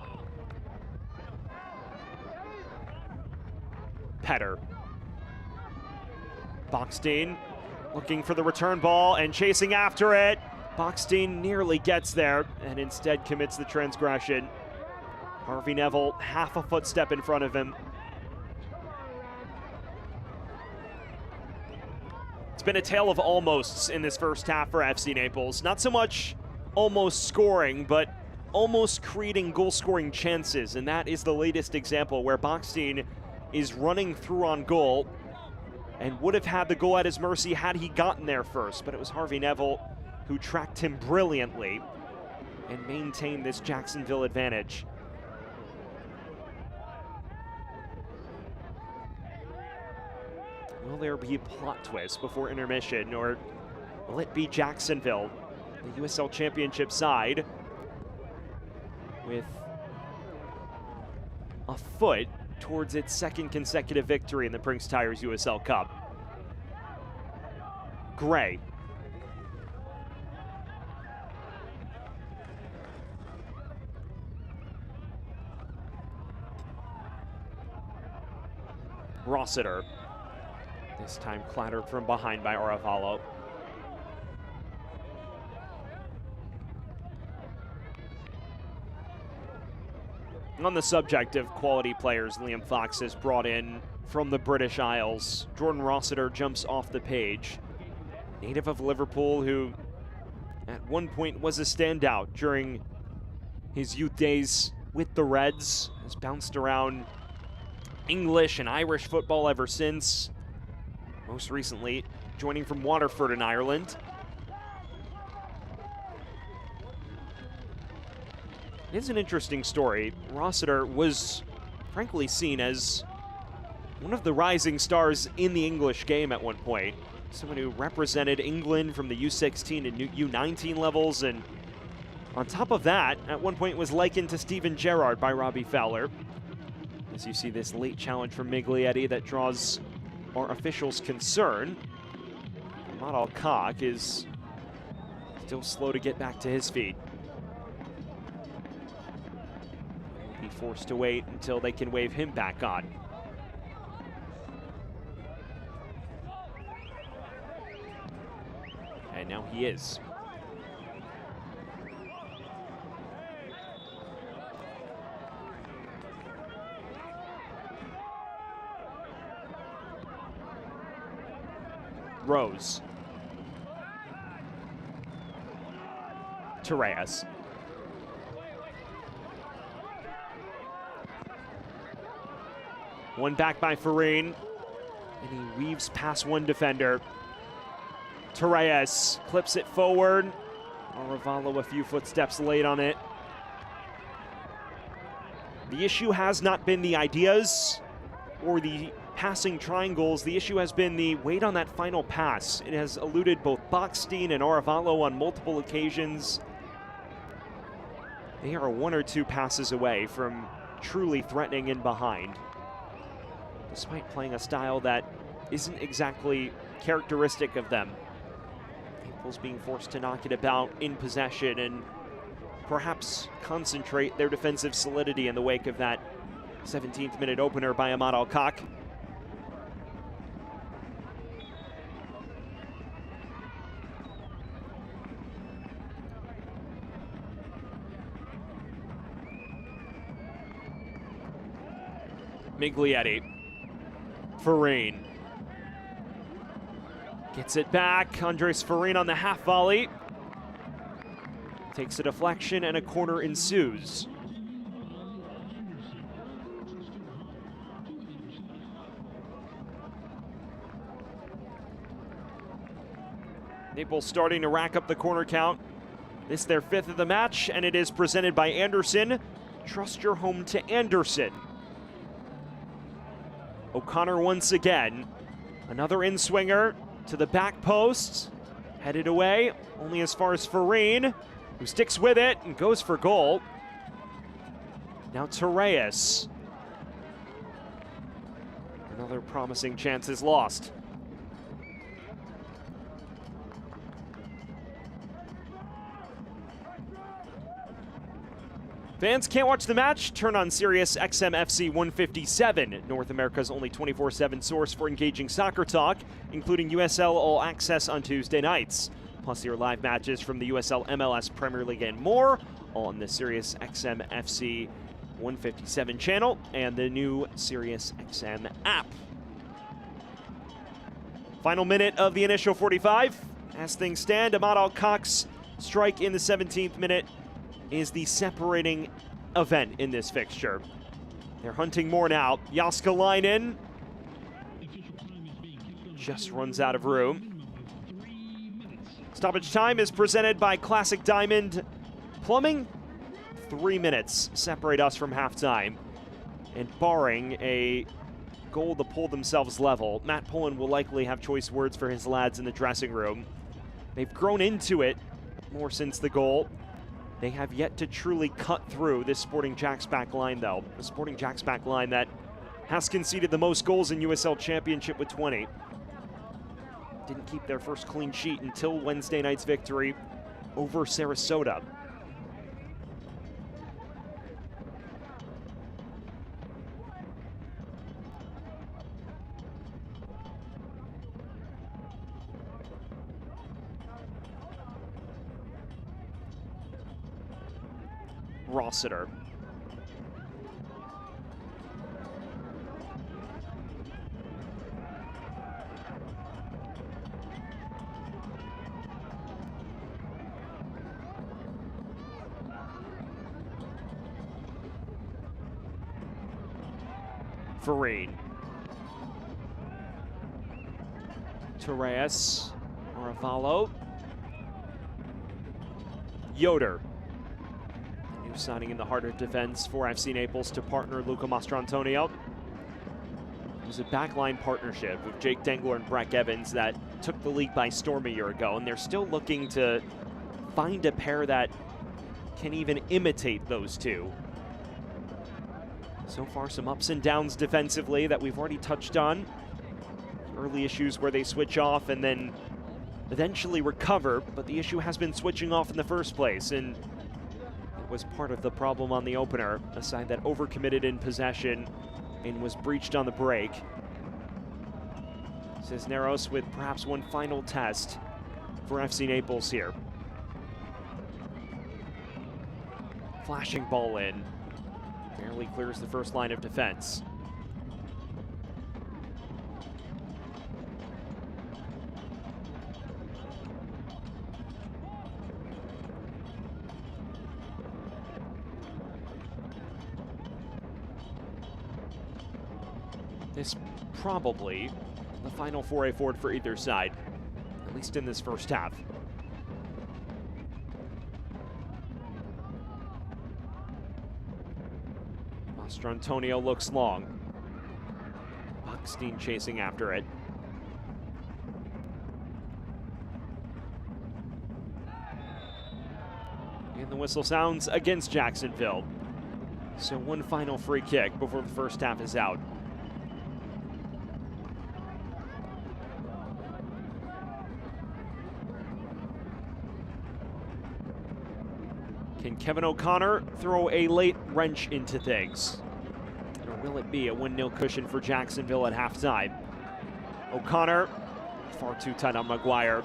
Petter. Bockstein looking for the return ball and chasing after it. Bockstein nearly gets there and instead commits the transgression. Harvey Neville half a footstep in front of him. It's been a tale of almosts in this first half for FC Naples. Not so much almost scoring, but almost creating goal-scoring chances, and that is the latest example where Bockstein is running through on goal and would have had the goal at his mercy had he gotten there first, but it was Harvey Neville who tracked him brilliantly and maintained this Jacksonville advantage. Will there be a plot twist before intermission, or will it be Jacksonville, the USL Championship side, with a foot towards its second consecutive victory in the Prinx Tires USL Cup? Gray. Rossiter. This time clattered from behind by Oravalo. On the subject of quality players Liam Fox has brought in from the British Isles, Jordan Rossiter jumps off the page. Native of Liverpool, who at one point was a standout during his youth days with the Reds, has bounced around English and Irish football ever since. Most recently, joining from Waterford in Ireland. It's an interesting story. Rossiter was frankly seen as one of the rising stars in the English game at one point. Someone who represented England from the U16 and U19 levels, and on top of that, at one point was likened to Steven Gerrard by Robbie Fowler. As you see this late challenge from Miglietti that draws our officials' concern. Ahmad Al-Kak is still slow to get back to his feet. He'll be forced to wait until they can wave him back on. And now he is. Rose. Torres. One back by Farine, and he weaves past one defender. Torres clips it forward. Oravalo a few footsteps late on it. The issue has not been the ideas or the passing triangles. The issue has been the weight on that final pass. It has eluded both Bockstein and Oravalo on multiple occasions. They are one or two passes away from truly threatening in behind, despite playing a style that isn't exactly characteristic of them. Naples being forced to knock it about in possession and perhaps concentrate their defensive solidity in the wake of that 17th minute opener by Ahmad Al-Kak. Miglietti. Farine. Gets it back. Andres Farine on the half volley. Takes a deflection and a corner ensues. Naples starting to rack up the corner count. This their fifth of the match, and it is presented by Anderson. Trust your home to Anderson. O'Connor once again. Another in-swinger to the back post. Headed away, only as far as Farine, who sticks with it and goes for goal. Now Torres. Another promising chance is lost. Fans can't watch the match? Turn on Sirius XM FC 157, North America's only 24/7 source for engaging soccer talk, including USL All Access on Tuesday nights. Plus your live matches from the USL MLS Premier League and more on the Sirius XM FC 157 channel and the new Sirius XM app. Final minute of the initial 45. As things stand, Ahmad Al-Khak's strike in the 17th minute is the separating event in this fixture. They're hunting more now. Jaskalainen just runs out of room. Stoppage time is presented by Classic Diamond Plumbing. 3 minutes separate us from halftime. And barring a goal to pull themselves level, Matt Pullen will likely have choice words for his lads in the dressing room. They've grown into it more since the goal. They have yet to truly cut through this Sporting JAX back line, though. The Sporting JAX back line that has conceded the most goals in USL Championship with 20. Didn't keep their first clean sheet until Wednesday night's victory over Sarasota. Rossiter. Farine. Torres. Aravalo. Yoder. New signing in the heart of defense for FC Naples to partner Luca Mastrantonio. It was a backline partnership with Jake Dengler and Breck Evans that took the league by storm a year ago, and they're still looking to find a pair that can even imitate those two. So far, some ups and downs defensively that we've already touched on. Early issues where they switch off and then eventually recover, but the issue has been switching off in the first place, and was part of the problem on the opener, a side that overcommitted in possession and was breached on the break. Cisneros with perhaps one final test for FC Naples here. Flashing ball in, barely clears the first line of defense. This probably the final foray forward for either side, at least in this first half. Mastrantonio looks long. Buckstein chasing after it. And the whistle sounds against Jacksonville. So one final free kick before the first half is out. Can Kevin O'Connor throw a late wrench into things? Or will it be a 1-0 cushion for Jacksonville at halftime? O'Connor, far too tight on Maguire.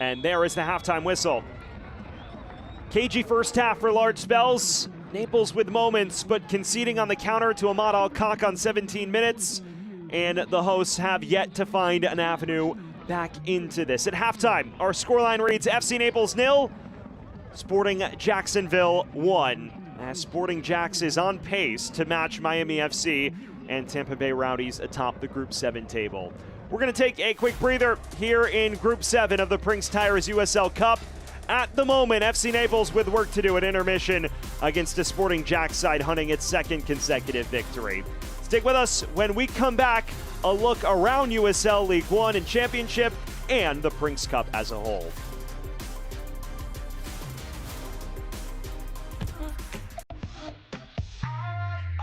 And there is the halftime whistle. Cagey first half for large spells. Naples with moments, but conceding on the counter to Ahmad Al-Khak on 17 minutes. And the hosts have yet to find an avenue back into this. At halftime, our scoreline reads FC Naples 0, Sporting Jacksonville 1, as Sporting JAX is on pace to match Miami FC and Tampa Bay Rowdies atop the Group 7 table. We're going to take a quick breather here in Group 7 of the Prinx Tires USL Cup. At the moment, FC Naples with work to do at intermission against a Sporting JAX side hunting its second consecutive victory. Stick with us when we come back, a look around USL League One and Championship and the Prinx Cup as a whole.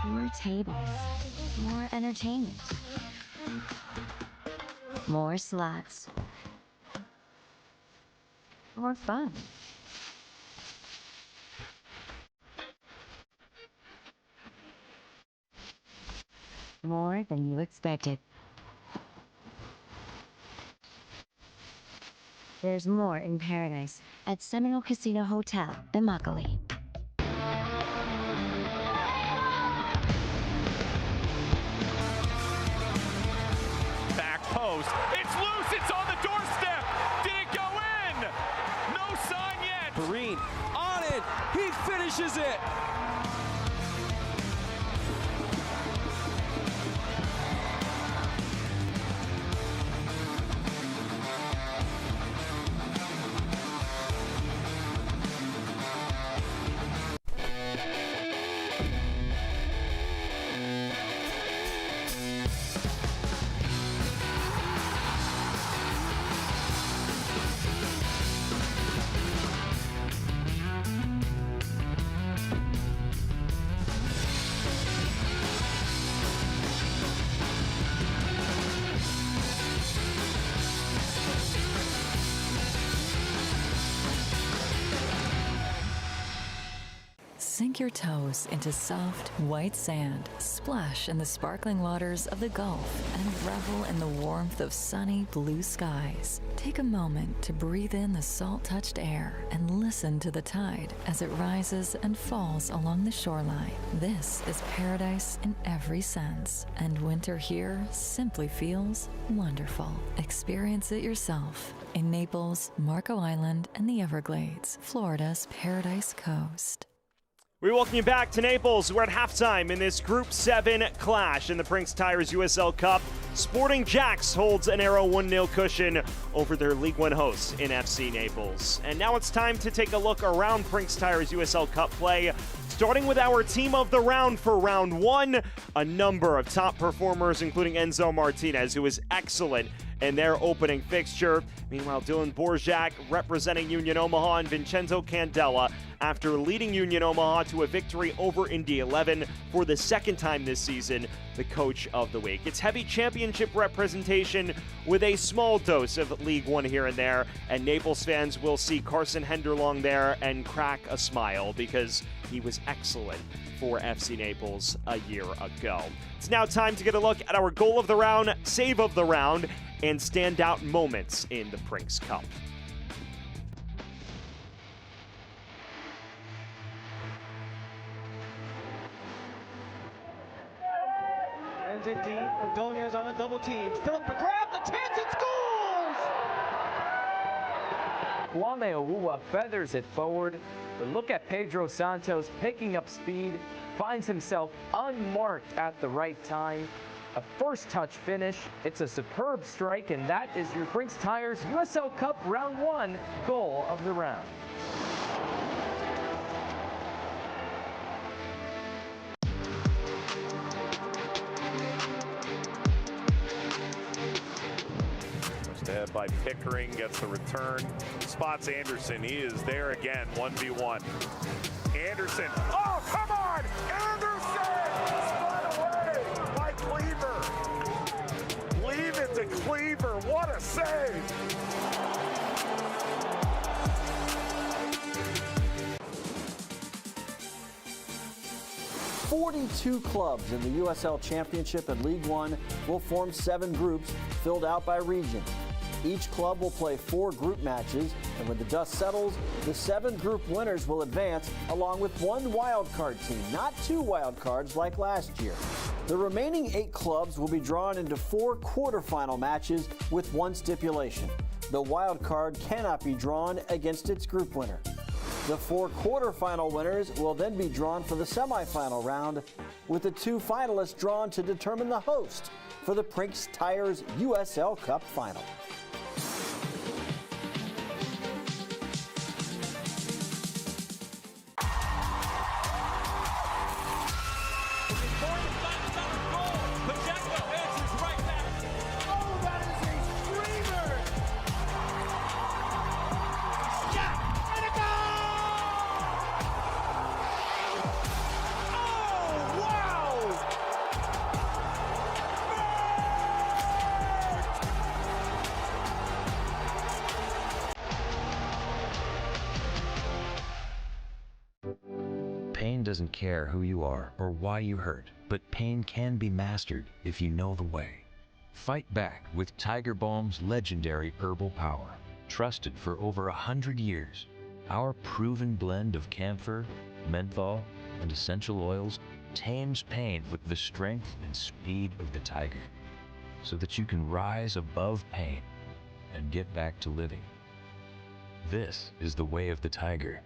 More tables, more entertainment, more slots, more fun. More than you expected. There's more in paradise at Seminole Casino Hotel in Immokalee. Back post. It's loose. It's on the doorstep. Did it go in? No sign yet. Perrine on it. He finishes it. Sink your toes into soft, white sand, splash in the sparkling waters of the Gulf, and revel in the warmth of sunny blue skies. Take a moment to breathe in the salt-touched air and listen to the tide as it rises and falls along the shoreline. This is paradise in every sense, and winter here simply feels wonderful. Experience it yourself in Naples, Marco Island, and the Everglades, Florida's Paradise Coast. We welcome you back to Naples. We're at halftime in this Group 7 clash in the Prinx Tires USL Cup. Sporting JAX holds a narrow 1-0 cushion over their League One hosts in FC Naples. And now it's time to take a look around Prinx Tires USL Cup play. Starting with our team of the round for round 1, a number of top performers, including Enzo Martinez, who was excellent in their opening fixture. Meanwhile, Dylan Borjak representing Union Omaha, and Vincenzo Candela after leading Union Omaha to a victory over Indy 11 for the second time this season, the coach of the week. It's heavy championship representation with a small dose of League One here and there, and Naples fans will see Carson Henderlong there and crack a smile because he was excellent for FC Naples a year ago. It's now time to get a look at our goal of the round, save of the round, and standout moments in the Prinx Cup. Ends it deep. Ordonez on a double team. Philip the grab, the chance, it scores! Kwame Owuwa feathers it forward. But look at Pedro Santos picking up speed, finds himself unmarked at the right time. A first touch finish. It's a superb strike, and that is your Prinx Tires USL Cup Round 1 goal of the round. Ahead by Pickering, gets the return, spots Anderson. He is there again, 1v1. Anderson, oh, come on! Anderson! Spun away by Cleaver. Leave it to Cleaver, what a save! "42 clubs in the USL Championship and League One will form 7 groups filled out by region. Each club will play 4 group matches, and when the dust settles, the 7 group winners will advance along with 1 wildcard team, not 2 wildcards like last year. The remaining 8 clubs will be drawn into 4 quarterfinal matches with 1 stipulation. The wildcard cannot be drawn against its group winner. The 4 quarterfinal winners will then be drawn for the semifinal round, with the 2 finalists drawn to determine the host for the Prinx Tires USL Cup final. Pain doesn't care who you are or why you hurt, but pain can be mastered if you know the way. Fight back with Tiger Balm's legendary herbal power. Trusted for over 100 years, our proven blend of camphor, menthol, and essential oils tames pain with the strength and speed of the tiger, so that you can rise above pain and get back to living. This is the way of the tiger.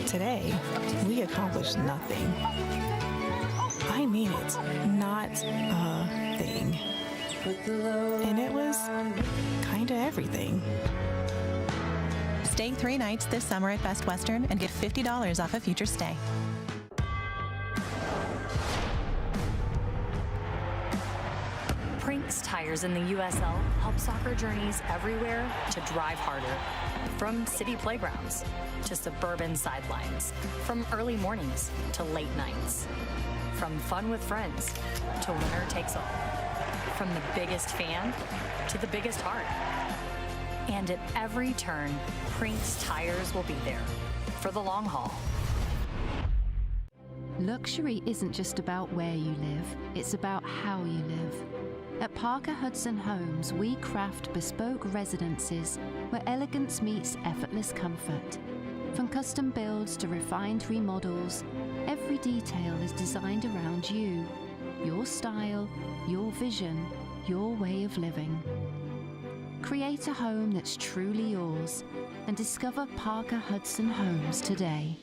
Today, we accomplished nothing. I mean it, not a thing. And it was kinda everything. Stay 3 nights this summer at Best Western and get $50 off a future stay. Prinx tires in the USL help soccer journeys everywhere to drive harder. From city playgrounds to suburban sidelines, from early mornings to late nights, from fun with friends to winner takes all, from the biggest fan to the biggest heart. And at every turn, Prinx tires will be there for the long haul. Luxury isn't just about where you live, it's about how you live. At Parker Hudson Homes, we craft bespoke residences where elegance meets effortless comfort. From custom builds to refined remodels, every detail is designed around you, your style, your vision, your way of living. Create a home that's truly yours and discover Parker Hudson Homes today.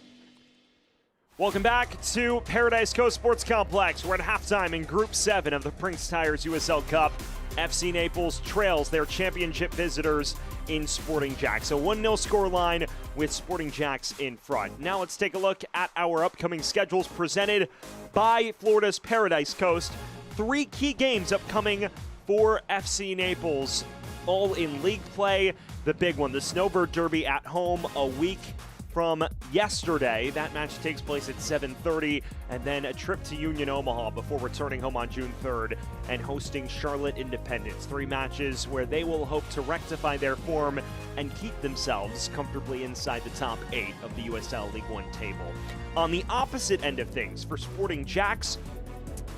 Welcome back to Paradise Coast Sports Complex. We're at halftime in Group 7 of the Prinx Tires USL Cup. FC Naples trails their championship visitors in Sporting JAX. A 1-0 scoreline with Sporting JAX in front. Now let's take a look at our upcoming schedules presented by Florida's Paradise Coast. 3 key games upcoming for FC Naples, all in league play. The big one, the Snowbird Derby at home a week from yesterday. That match takes place at 7:30, and then a trip to Union Omaha before returning home on June 3rd and hosting Charlotte Independence. 3 matches where they will hope to rectify their form and keep themselves comfortably inside the top 8 of the USL League One table. On the opposite end of things, for Sporting JAX,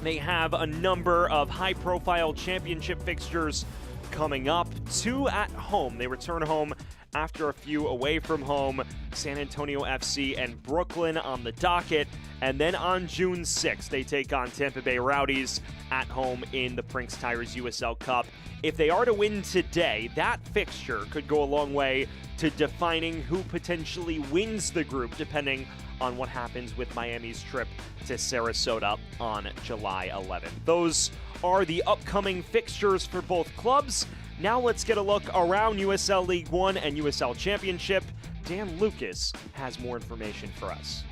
they have a number of high-profile championship fixtures coming up. 2 at home. They return home after a few away from home. San Antonio FC and Brooklyn on the docket. And then on June 6th, they take on Tampa Bay Rowdies at home in the Prinx Tires USL Cup. If they are to win today, that fixture could go a long way to defining who potentially wins the group, depending on what happens with Miami's trip to Sarasota on July 11th. Those are the upcoming fixtures for both clubs. Now let's get a look around USL League One and USL Championship. Dan Lucas has more information for us.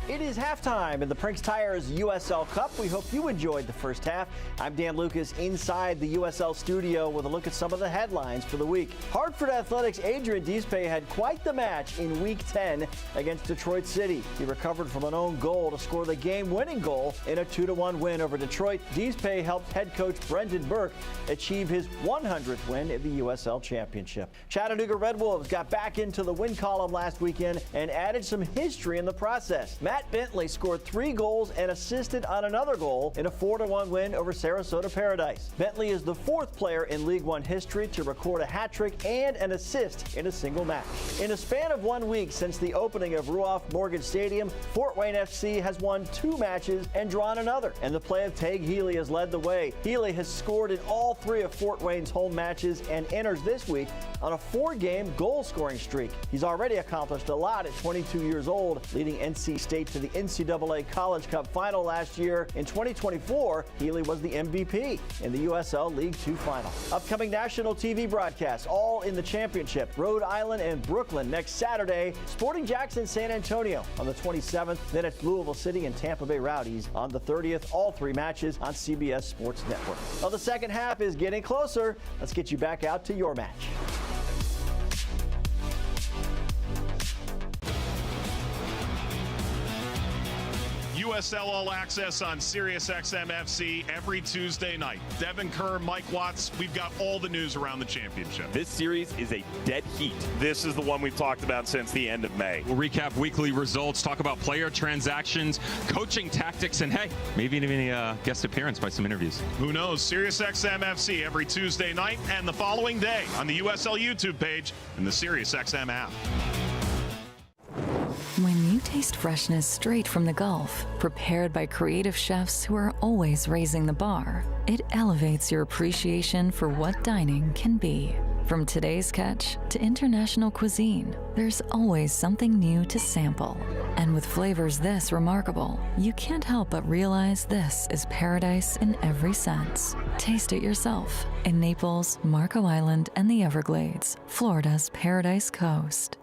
It is halftime in the Prinx Tires USL Cup. We hope you enjoyed the first half. I'm Dan Lucas inside the USL studio with a look at some of the headlines for the week. Hartford Athletics' Adrian Diespay had quite the match in Week 10 against Detroit City. He recovered from an own goal to score the game-winning goal in a 2-1 win over Detroit. Diespay helped head coach Brendan Burke achieve his 100th win in the USL Championship. Chattanooga Red Wolves got back into the win column last weekend and added some history in the process. Matt Bentley scored 3 goals and assisted on another goal in a 4-1 win over Sarasota Paradise. Bentley is the 4th player in League One history to record a hat trick and an assist in a single match. In a span of 1 week since the opening of Ruoff Morgan Stadium, Fort Wayne FC has won 2 matches and drawn another, and the play of Tag Healy has led the way. Healy has scored in all 3 of Fort Wayne's home matches and enters this week on a 4-game goal-scoring streak. He's already accomplished a lot at 22 years old, leading NC State to the NCAA College Cup final last year. In 2024, Healy was the MVP in the USL League Two final. Upcoming national TV broadcasts, all in the championship. Rhode Island and Brooklyn next Saturday. Sporting JAX in San Antonio on the 27th. Then it's Louisville City and Tampa Bay Rowdies on the 30th. All 3 matches on CBS Sports Network. Well, the second half is getting closer. Let's get you back out to your match. USL All Access on SiriusXM FC every Tuesday night. Devin Kerr, Mike Watts, we've got all the news around the championship. This series is a dead heat. This is the one we've talked about since the end of May. We'll recap weekly results, talk about player transactions, coaching tactics, and hey, maybe even a guest appearance by some interviews. Who knows? SiriusXM FC every Tuesday night and the following day on the USL YouTube page and the SiriusXM app. When you taste freshness straight from the Gulf, prepared by creative chefs who are always raising the bar, it elevates your appreciation for what dining can be. From today's catch to international cuisine, there's always something new to sample. And with flavors this remarkable, you can't help but realize this is paradise in every sense. Taste it yourself in Naples, Marco Island, and the Everglades, Florida's Paradise Coast.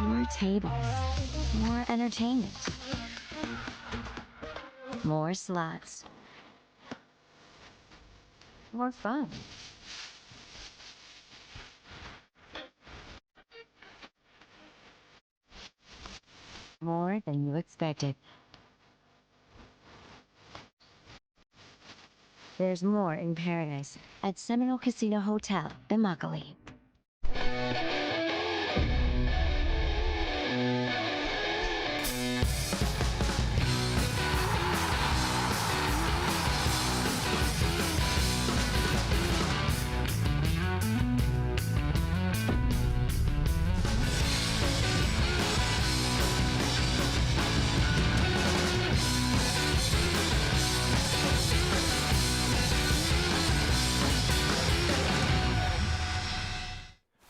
More tables, more entertainment, more slots, more fun. More than you expected. There's more in paradise at Seminole Casino Hotel in Immokalee.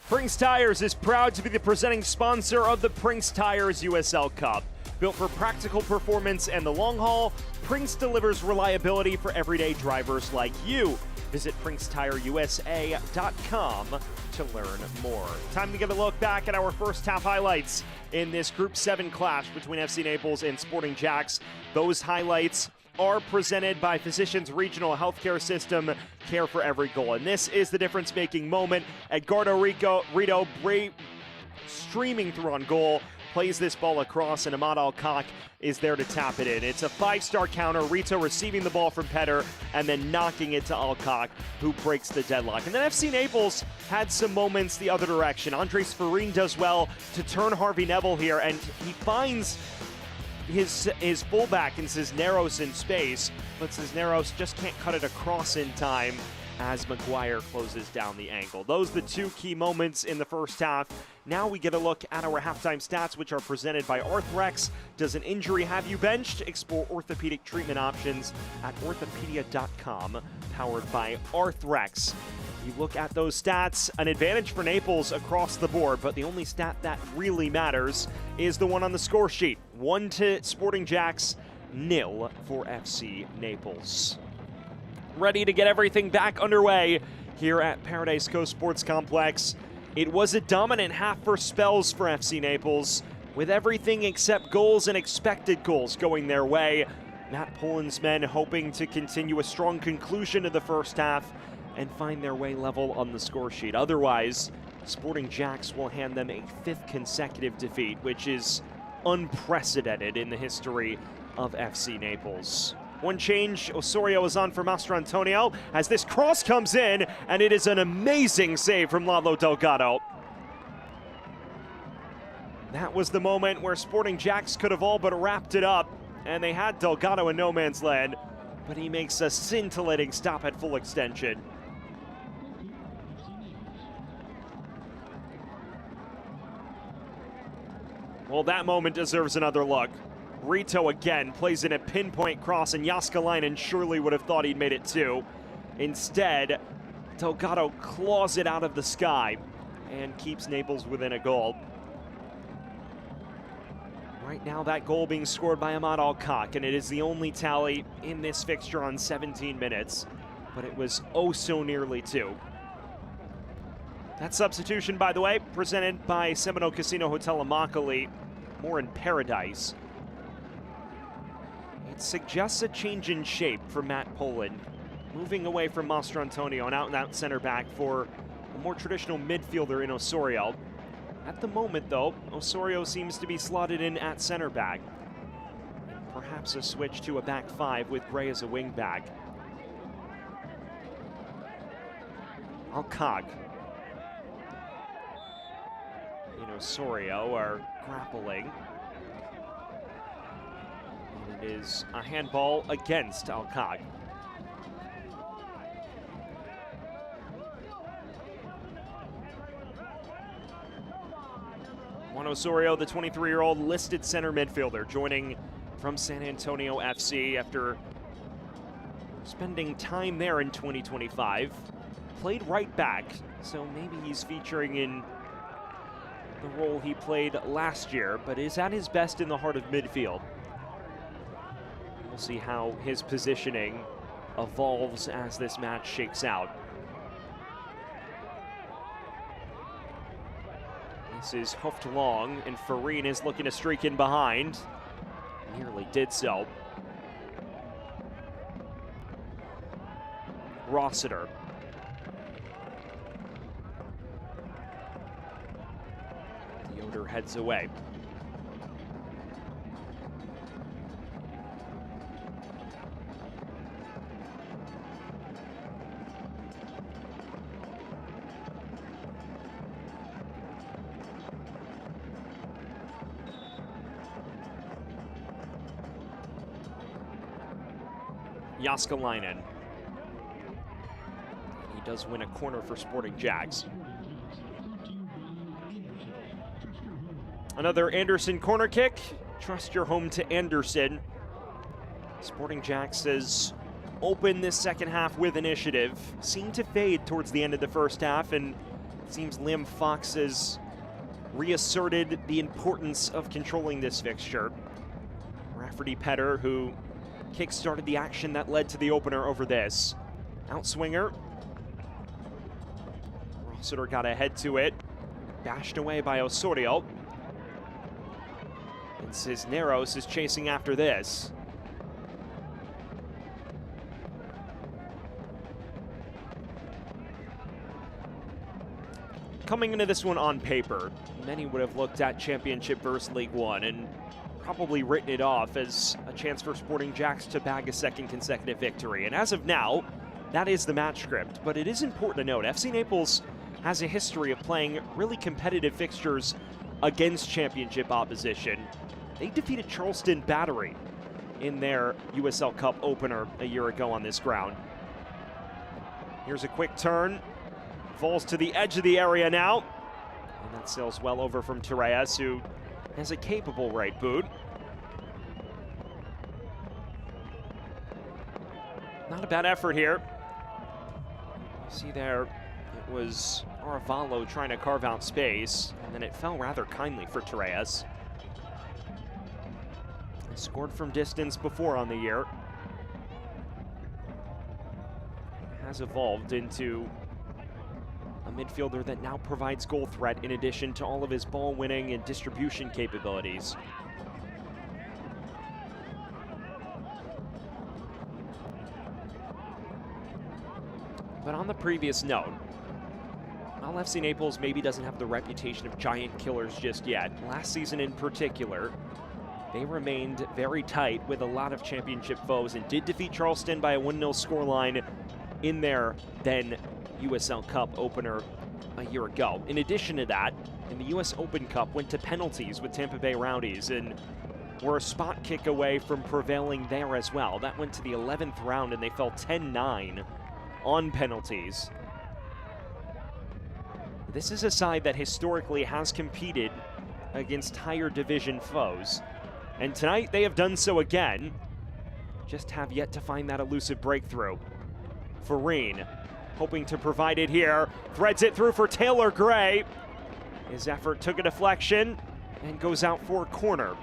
Prinx Tires is proud to be the presenting sponsor of the Prinx Tires USL Cup. Built for practical performance and the long haul, Prinx delivers reliability for everyday drivers like you. Visit PrinxTireUSA.com to learn more. Time to get a look back at our first half highlights in this Group 7 clash between FC Naples and Sporting JAX. Those highlights are presented by Physicians Regional Healthcare System, Care for Every Goal. And this is the difference-making moment. Edgardo Rito streaming through on goal, plays this ball across, and Ahmad Alcock is there to tap it in. It's a 5-star counter, Rito receiving the ball from Petter and then knocking it to Alcock, who breaks the deadlock. And then FC Naples had some moments the other direction. Andres Farine does well to turn Harvey Neville here, and he finds his fullback in Cisneros in space, but Cisneros just can't cut it across in time as McGuire closes down the angle. Those are the two key moments in the first half. Now we get a look at our halftime stats, which are presented by Arthrex. Does an injury have you benched? Explore orthopedic treatment options at orthopedia.com, powered by Arthrex. You look at those stats, an advantage for Naples across the board, but the only stat that really matters is the one on the score sheet. 1 to Sporting JAX, 0 for FC Naples. Ready to get everything back underway here at Paradise Coast Sports Complex. It was a dominant half for spells for FC Naples, with everything except goals and expected goals going their way. Matt Poland's men hoping to continue a strong conclusion to the first half and find their way level on the score sheet. Otherwise, Sporting JAX will hand them a 5th consecutive defeat, which is unprecedented in the history of FC Naples. One change, Osorio is on for Mastro Antonio as this cross comes in, and it is an amazing save from Lalo Delgado. That was the moment where Sporting JAX could have all but wrapped it up, and they had Delgado in no man's land, but he makes a scintillating stop at full extension. Well, that moment deserves another look. Rito again plays in a pinpoint cross, and Jaskalainen surely would have thought he'd made it too. Instead, Delgado claws it out of the sky and keeps Naples within a goal. Right now, that goal being scored by Ahmad Alcock, and it is the only tally in this fixture on 17 minutes, but it was oh so nearly two. That substitution, by the way, presented by Seminole Casino Hotel Immokalee, more in Paradise. It suggests a change in shape for Matt Poland, moving away from Mastro Antonio and out center back for a more traditional midfielder in Osorio. At the moment, though, Osorio seems to be slotted in at center back. Perhaps a switch to a back five with Gray as a wing back. Alcock and Osorio are grappling. And it is a handball against Alcock. Juan Osorio, the 23-year-old listed center midfielder, joining from San Antonio FC after spending time there in 2025. Played right back, so maybe he's featuring in the role he played last year, but is at his best in the heart of midfield. We'll see how his positioning evolves as this match shakes out. This is hoofed long, and Farine is looking to streak in behind. Nearly did so. Rossiter. Yoder heads away. Jaskalainen. He does win a corner for Sporting JAX. Another Anderson corner kick. Trust your home to Anderson. Sporting JAX has opened this second half with initiative. Seemed to fade towards the end of the first half, and it seems Liam Fox has reasserted the importance of controlling this fixture. Rafferty Petter, who kick-started the action that led to the opener over this. Outswinger. Rossiter got ahead to it. Bashed away by Osorio. And Cisneros is chasing after this. Coming into this one on paper, many would have looked at Championship versus League One and probably written it off as a chance for Sporting JAX to bag a second consecutive victory. And as of now, that is the match script. But it is important to note, FC Naples has a history of playing really competitive fixtures against Championship opposition. They defeated Charleston Battery in their USL Cup opener a year ago on this ground. Here's a quick turn. Falls to the edge of the area now. And that sails well over from Torres, who has a capable right boot. Not a bad effort here. See there, it was Aravallo trying to carve out space, and then it fell rather kindly for Torres. Scored from distance before on the year. Has evolved into a midfielder that now provides goal threat in addition to all of his ball winning and distribution capabilities. But on the previous note, while FC Naples maybe doesn't have the reputation of giant killers just yet, last season in particular, they remained very tight with a lot of championship foes and did defeat Charleston by a 1-0 scoreline in their then USL Cup opener a year ago. In addition to that, in the US Open Cup, went to penalties with Tampa Bay Rowdies and were a spot kick away from prevailing there as well. That went to the 11th round and they fell 10-9 on penalties. This is a side that historically has competed against higher division foes. And tonight they have done so again, just have yet to find that elusive breakthrough. Farine hoping to provide it here, threads it through for Taylor Gray. His effort took a deflection and goes out for a corner.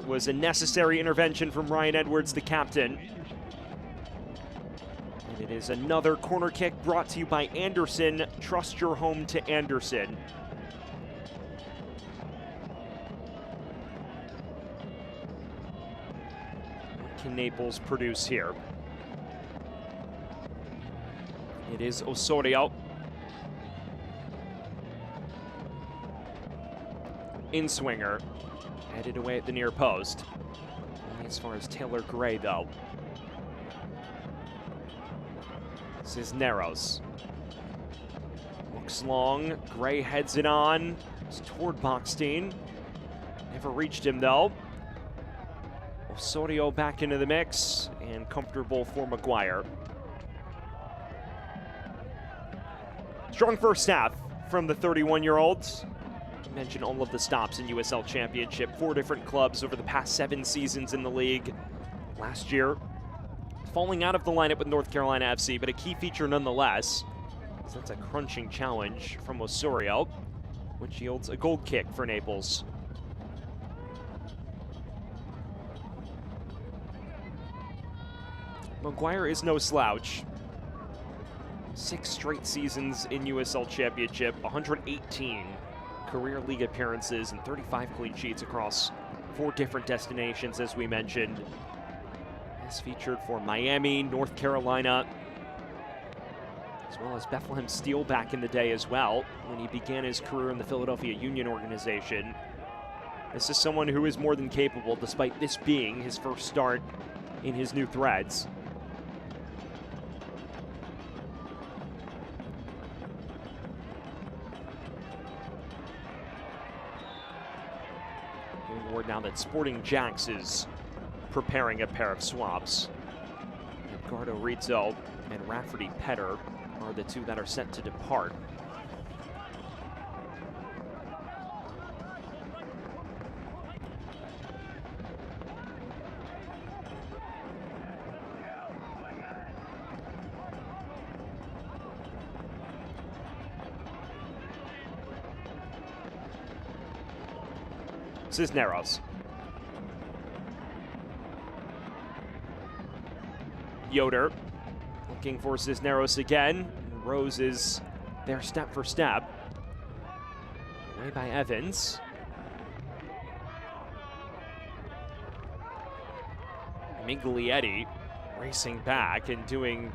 It was a necessary intervention from Ryan Edwards, the captain. And it is another corner kick brought to you by Anderson. Trust your home to Anderson. What can Naples produce here? It is Osorio. In-swinger. Headed away at the near post. Only as far as Taylor Gray, though. Cisneros. Looks long. Gray heads it on. It's toward Boxstein. Never reached him, though. Osorio back into the mix. And comfortable for Maguire. Strong first half from the 31-year-olds. I mentioned all of the stops in USL Championship. 4 different clubs over the past 7 seasons in the league. Last year, falling out of the lineup with North Carolina FC, but a key feature nonetheless. So that's a crunching challenge from Osorio, which yields a goal kick for Naples. Maguire is no slouch. 6 straight seasons in USL Championship, 118 career league appearances and 35 clean sheets across 4 different destinations, as we mentioned. Has featured for Miami, North Carolina, as well as Bethlehem Steel back in the day as well, when he began his career in the Philadelphia Union organization. This is someone who is more than capable, despite this being his first start in his new threads. Now that Sporting JAX is preparing a pair of swaps. Edgardo Rizzo and Rafferty Petter are the 2 that are set to depart. Cisneros. Yoder looking for Cisneros again. Rose is there step for step. Away by Evans. Miglietti racing back and doing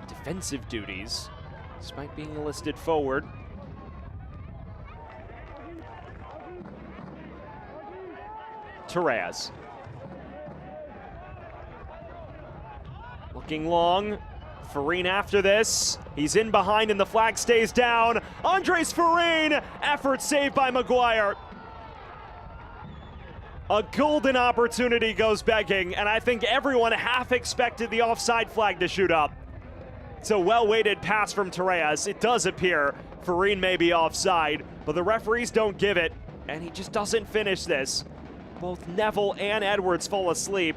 defensive duties despite being listed forward. Torres. Looking long. Farine after this. He's in behind and the flag stays down. Andres Farine. Effort saved by Maguire. A golden opportunity goes begging, and I think everyone half expected the offside flag to shoot up. It's a well-weighted pass from Torres. It does appear Farine may be offside, but the referees don't give it, and he just doesn't finish this. Both Neville and Edwards fall asleep,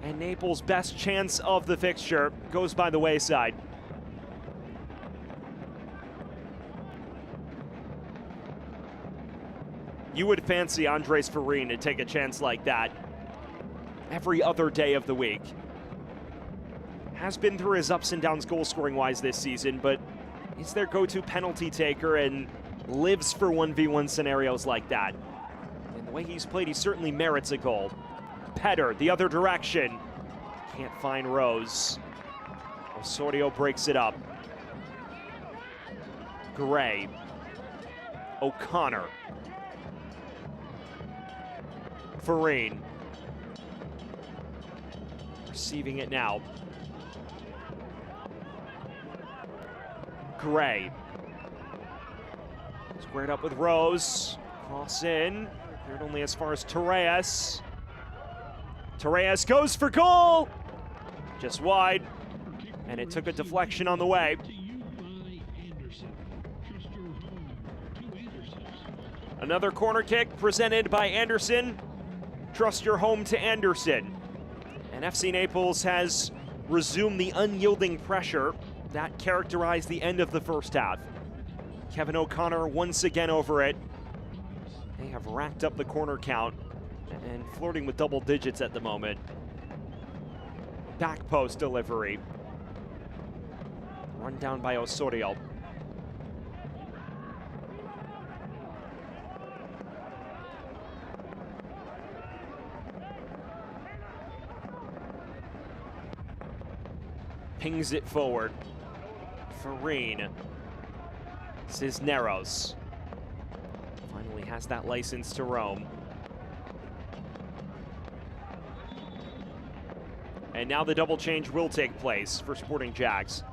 and Naples' best chance of the fixture goes by the wayside. You would fancy Andres Farine to take a chance like that every other day of the week. Has been through his ups and downs goal-scoring wise this season, but is their go-to penalty taker and lives for 1v1 scenarios like that. The way he's played, he certainly merits a goal. Petter, the other direction. Can't find Rose. Osorio breaks it up. Gray. O'Connor. Farine. Receiving it now. Gray. Squared up with Rose. Cross in. Cleared only as far as Torres. Torres goes for goal! Just wide. And it took a deflection on the way. Another corner kick presented by Anderson. Trust your home to Anderson. And FC Naples has resumed the unyielding pressure that characterized the end of the first half. Kevin O'Connor once again over it. They have racked up the corner count and flirting with double digits at the moment. Back post delivery. Run down by Osorio. Pings it forward. Farine. Cisneros. Finally has that license to roam. And now the double change will take place for Sporting JAX.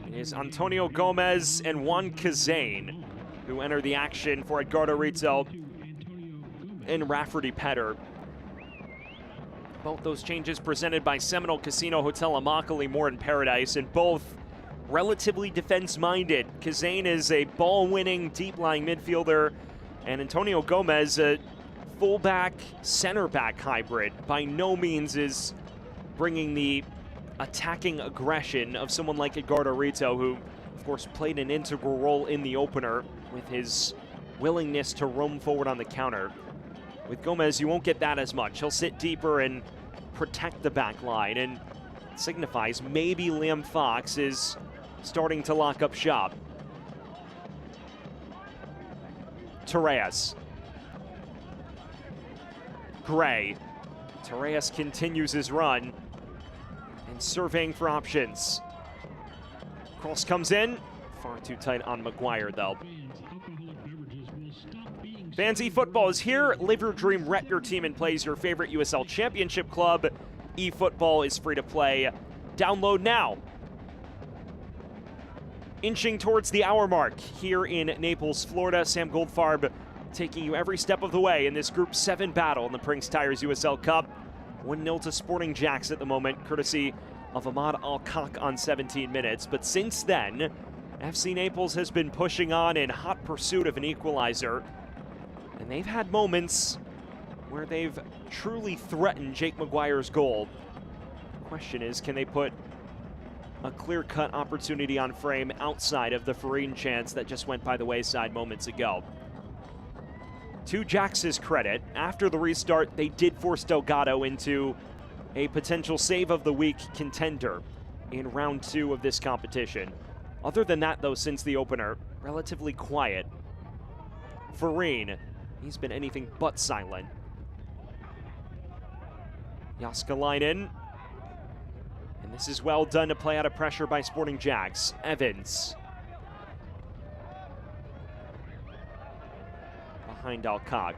It is Antonio Gomez and Juan Kazane who enter the action for Edgardo Rito and Rafferty Petter. Both those changes presented by Seminole Casino Hotel Immokalee Moore in Paradise, and both relatively defense-minded. Kazane is a ball-winning, deep-lying midfielder, and Antonio Gomez, a fullback, center-back hybrid. By no means is bringing the attacking aggression of someone like Edgardo Rito, who, of course, played an integral role in the opener with his willingness to roam forward on the counter. With Gomez, you won't get that as much. He'll sit deeper and protect the back line, and signifies maybe Liam Fox is starting to lock up shop. Torres. Gray. Torres continues his run and surveying for options. Cross comes in. Far too tight on McGuire, though. Fans, eFootball is here. Live your dream, rep your team, and play as your favorite USL Championship club. eFootball is free to play. Download now. Inching towards the hour mark here in Naples, Florida. Sam Goldfarb taking you every step of the way in this Group 7 battle in the Prinx Tires USL Cup. 1-0 to Sporting JAX at the moment, courtesy of Ahmad Al-Kak on 17 minutes. But since then, FC Naples has been pushing on in hot pursuit of an equalizer. And they've had moments where they've truly threatened Jake McGuire's goal. The question is, can they put a clear-cut opportunity on frame outside of the Farine chance that just went by the wayside moments ago? To JAX's credit, after the restart, they did force Delgado into a potential save of the week contender in round 2 of this competition. Other than that, though, since the opener, relatively quiet. Farine, he's been anything but silent. Jaskalainen. And this is well done to play out of pressure by Sporting JAX. Evans. Behind Al-Kag.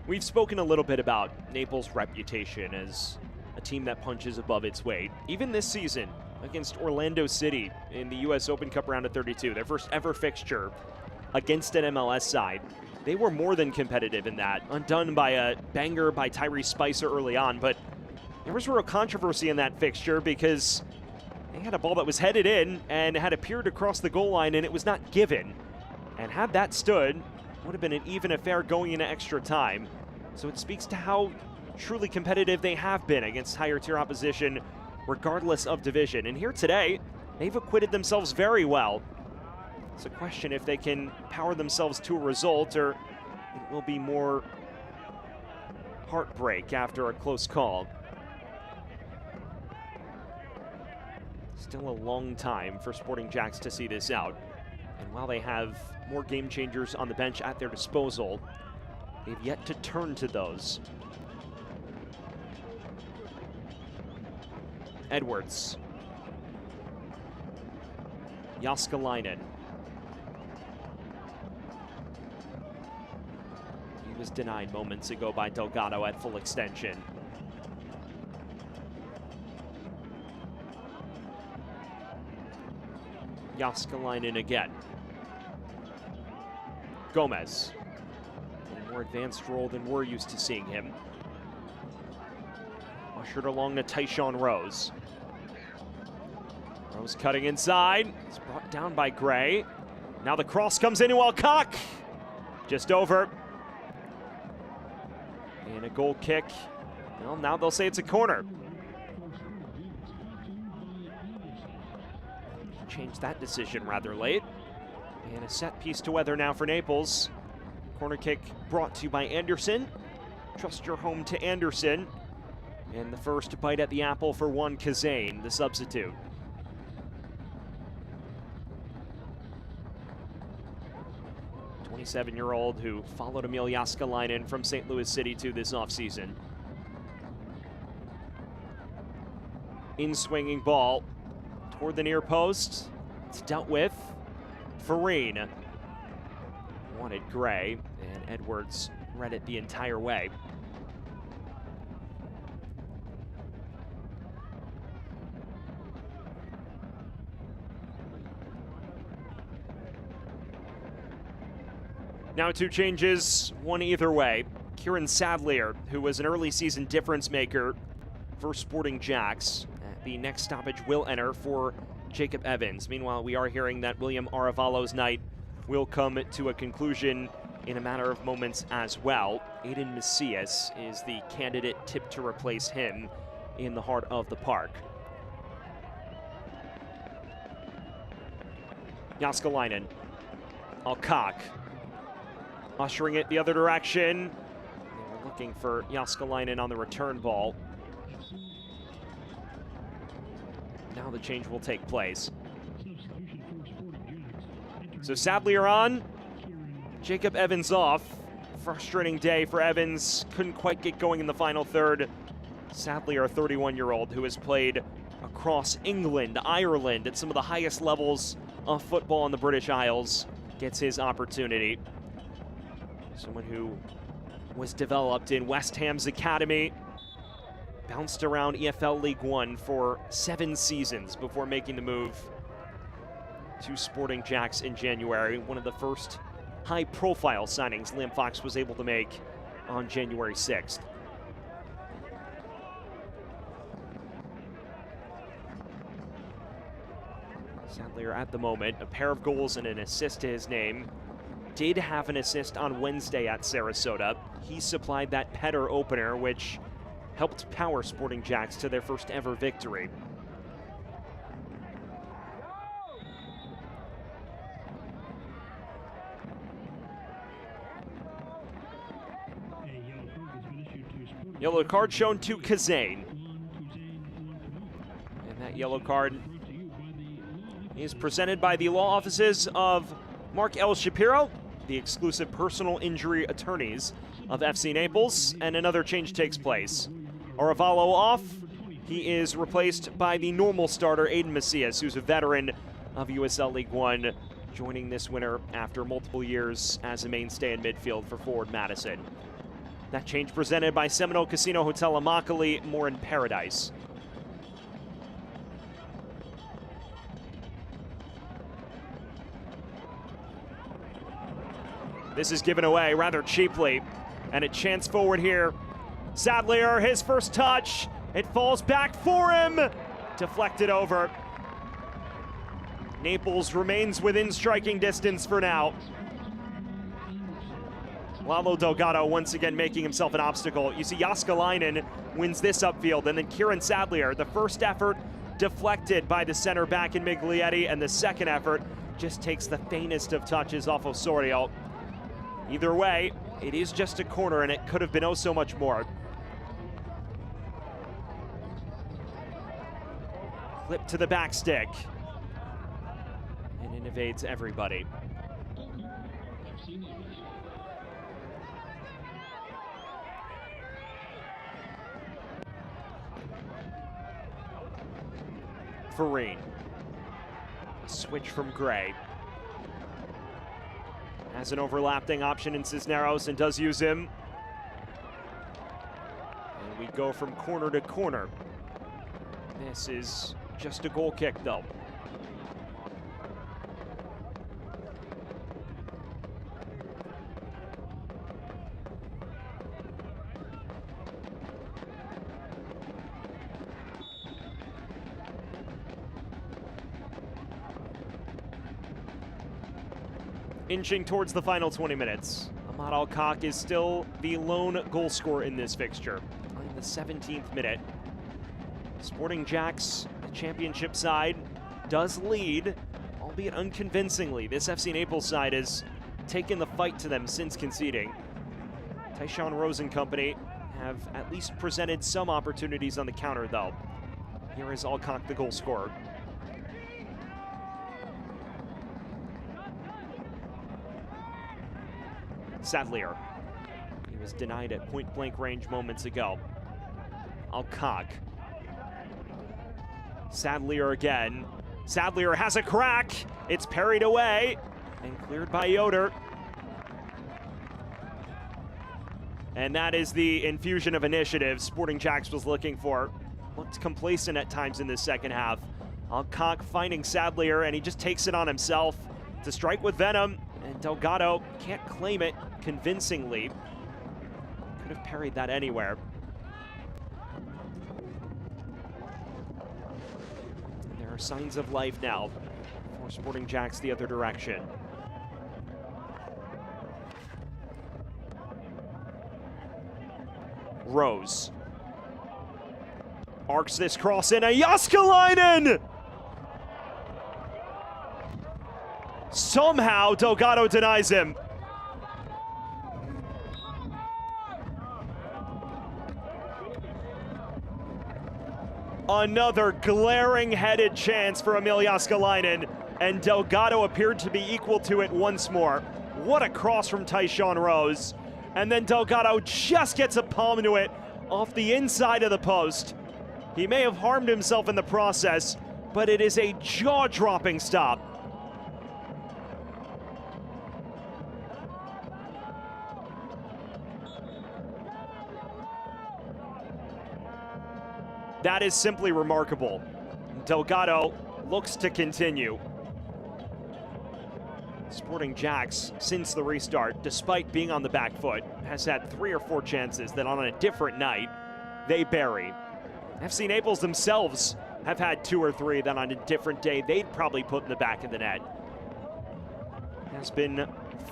We've spoken a little bit about Naples' reputation as a team that punches above its weight. Even this season against Orlando City in the U.S. Open Cup round of 32, their first ever fixture against an MLS side, they were more than competitive in that. Undone by a banger by Tyrese Spicer early on, but there was real controversy in that fixture because they had a ball that was headed in and had appeared across the goal line and it was not given. And had that stood, would have been an even affair going into extra time. So it speaks to how truly competitive they have been against higher tier opposition, regardless of division. And here today, they've acquitted themselves very well. It's a question if they can power themselves to a result, or it will be more heartbreak after a close call. Still a long time for Sporting JAX to see this out. And while they have more game changers on the bench at their disposal, they've yet to turn to those. Edwards. Jaskalainen. He was denied moments ago by Delgado at full extension. Jaskalainen again. Gomez. In a more advanced role than we're used to seeing him. Ushered along to Tyshawn Rose. Rose cutting inside. It's brought down by Gray. Now the cross comes in to Alcock. Just over. And a goal kick. Well, now they'll say it's a corner. Changed that decision rather late. And a set piece to weather now for Naples. Corner kick brought to you by Anderson. Trust your home to Anderson. And the first bite at the apple for Juan Kazane, the substitute. The 27-year-old who followed Emil Jääskeläinen from St. Louis City 2 this offseason. In-swinging ball toward the near post. It's dealt with. Farine wanted Gray, and Edwards read it the entire way. Now 2 changes, one either way. Kieran Sadlier, who was an early season difference maker for Sporting JAX. The next stoppage will enter for Jacob Evans. Meanwhile, we are hearing that William Aravallo's night will come to a conclusion in a matter of moments as well. Aiden Macias is the candidate tipped to replace him in the heart of the park. Jääskeläinen, Alcock, ushering it the other direction. They were looking for Jääskeläinen on the return ball. Now the change will take place. So Sadlier on, Jacob Evans off. Frustrating day for Evans. Couldn't quite get going in the final third. Sadlier, a 31-year-old who has played across England, Ireland, at some of the highest levels of football in the British Isles, gets his opportunity. Someone who was developed in West Ham's academy, bounced around EFL League One for 7 seasons before making the move to Sporting JAX in January. One of the first high-profile signings Liam Fox was able to make on January 6th. Sadlier at the moment, a pair of goals and an assist to his name. Did have an assist on Wednesday at Sarasota. He supplied that header opener, which helped power Sporting JAX to their first ever victory. Yellow card shown to Kazane. And that yellow card is presented by the law offices of Mark L. Shapiro, the exclusive personal injury attorneys of FC Naples, and another change takes place. Aravallo off. He is replaced by the normal starter, Aiden Macias, who's a veteran of USL League One, joining this winter after multiple years as a mainstay in midfield for forward Madison. That change presented by Seminole Casino Hotel Immokalee, more in Paradise. This is given away rather cheaply, and a chance forward here. Sadlier, his first touch. It falls back for him. Deflected over. Naples remains within striking distance for now. Lalo Delgado once again making himself an obstacle. You see Jääskeläinen wins this upfield, and then Kieran Sadlier, the first effort deflected by the center back in Miglietti, and the second effort just takes the faintest of touches off Osorio. Either way, it is just a corner, and it could have been oh so much more. Clip to the back stick. And it evades everybody. Farine. A switch from Gray. Has an overlapping option in Cisneros and does use him. And we go from corner to corner. This is just a goal kick, though. inching towards the final 20 minutes. Ahmad Alcock is still the lone goal scorer in this fixture. In the 17th minute, Sporting JAX, the championship side, does lead, albeit unconvincingly. This FC Naples side has taken the fight to them since conceding. Tyshawn Rose and company have at least presented some opportunities on the counter, though. Here is Alcock, the goal scorer. Sadlier. He was denied at point-blank range moments ago. Alcock. Sadlier again. Sadlier has a crack. It's parried away and cleared by Yoder. And that is the infusion of initiative Sporting JAX was looking for. Looked complacent at times in this second half. Alcock finding Sadlier, and he just takes it on himself to strike with venom, and Delgado can't claim it convincingly. Could have parried that anywhere. And there are signs of life now for Sporting JAX the other direction. Rose arcs this cross in, a Jaskalainen! Somehow Delgado denies him. Another glaring headed chance for Emil Jaskalainen, and Delgado appeared to be equal to it once more. What a cross from Tyshawn Rose. And then Delgado just gets a palm to it off the inside of the post. He may have harmed himself in the process, but it is a jaw-dropping stop. That is simply remarkable. Delgado looks to continue. Sporting JAX, since the restart, despite being on the back foot, has had 3 or 4 chances that on a different night, they bury. FC Naples themselves have had 2 or 3 that on a different day, they'd probably put in the back of the net. It has been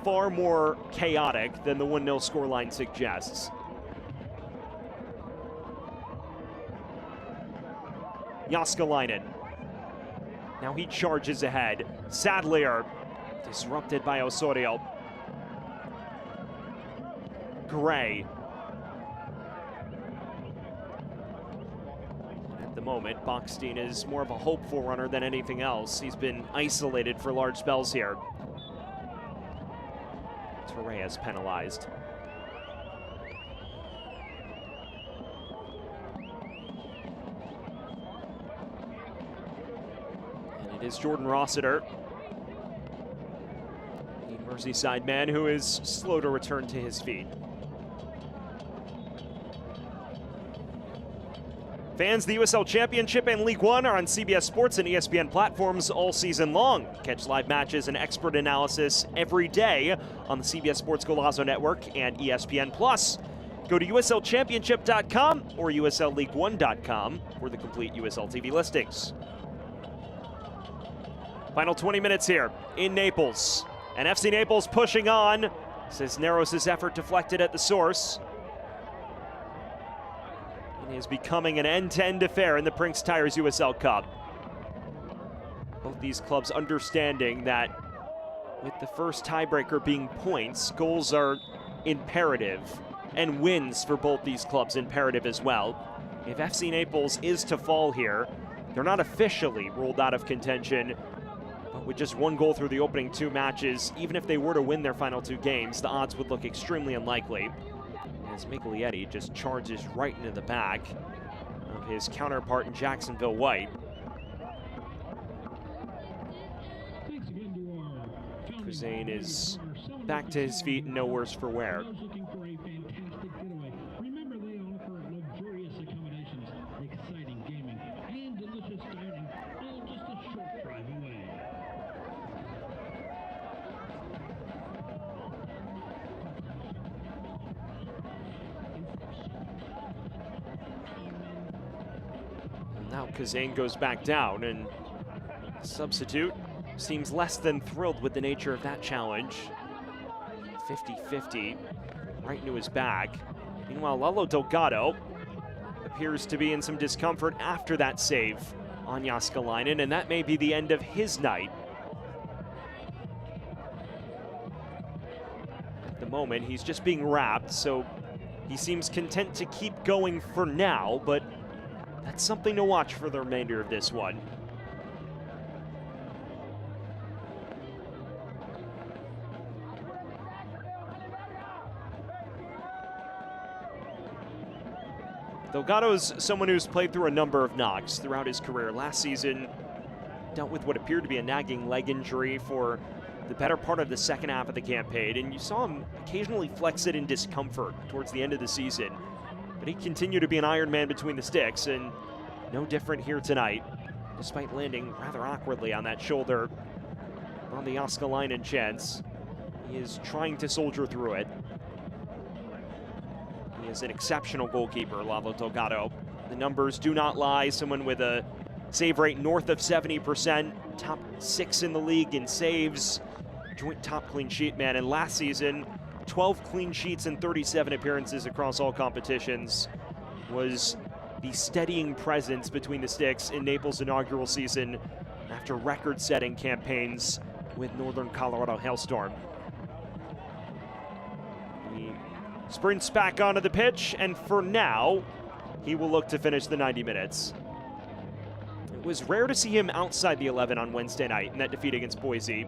far more chaotic than the 1-0 scoreline suggests. Jaskalainen. Now he charges ahead. Sadlier disrupted by Osorio. Gray. At the moment, Bockstein is more of a hopeful runner than anything else. He's been isolated for large spells here. Torreya's penalized. And it is Jordan Rossiter, the Merseyside man, who is slow to return to his feet. Fans, the USL Championship and League One are on CBS Sports and ESPN platforms all season long. Catch live matches and expert analysis every day on the CBS Sports Golazo Network and ESPN+. Go to USLChampionship.com or USLLeague1.com for the complete USL TV listings. Final 20 minutes here in Naples. And FC Naples pushing on. Cisneros' effort deflected at the source. It is becoming an end-to-end affair in the Prinx Tires USL Cup. Both these clubs understanding that with the first tiebreaker being points, goals are imperative, and wins for both these clubs imperative as well. If FC Naples is to fall here, they're not officially ruled out of contention, but with just 1 goal through the opening 2 matches, even if they were to win their final 2 games, the odds would look extremely unlikely, as Miglietti just charges right into the back of his counterpart in Jacksonville White. Kuzane is back to his feet, no worse for wear. Now Kuzane goes back down, and substitute seems less than thrilled with the nature of that challenge. 50-50, right into his bag. Meanwhile, Lalo Delgado appears to be in some discomfort after that save on Jääskeläinen, and that may be the end of his night. At the moment, he's just being wrapped, so he seems content to keep going for now, but that's something to watch for the remainder of this one. Delgado's someone who's played through a number of knocks throughout his career. Last season, dealt with what appeared to be a nagging leg injury for the better part of the second half of the campaign, and you saw him occasionally flex it in discomfort towards the end of the season. But he continued to be an Iron Man between the sticks, and no different here tonight, despite landing rather awkwardly on that shoulder on the Jääskeläinen chance. He is trying to soldier through it. He is an exceptional goalkeeper, Lalo Delgado. The numbers do not lie. Someone with a save rate north of 70%, top 6 in the league in saves, joint top clean sheet man. And last season, 12 clean sheets and 37 appearances across all competitions, was the steadying presence between the sticks in Naples' inaugural season after record-setting campaigns with Northern Colorado Hailstorm. He sprints back onto the pitch, and for now, he will look to finish the 90 minutes. It was rare to see him outside the 11 on Wednesday night in that defeat against Boise.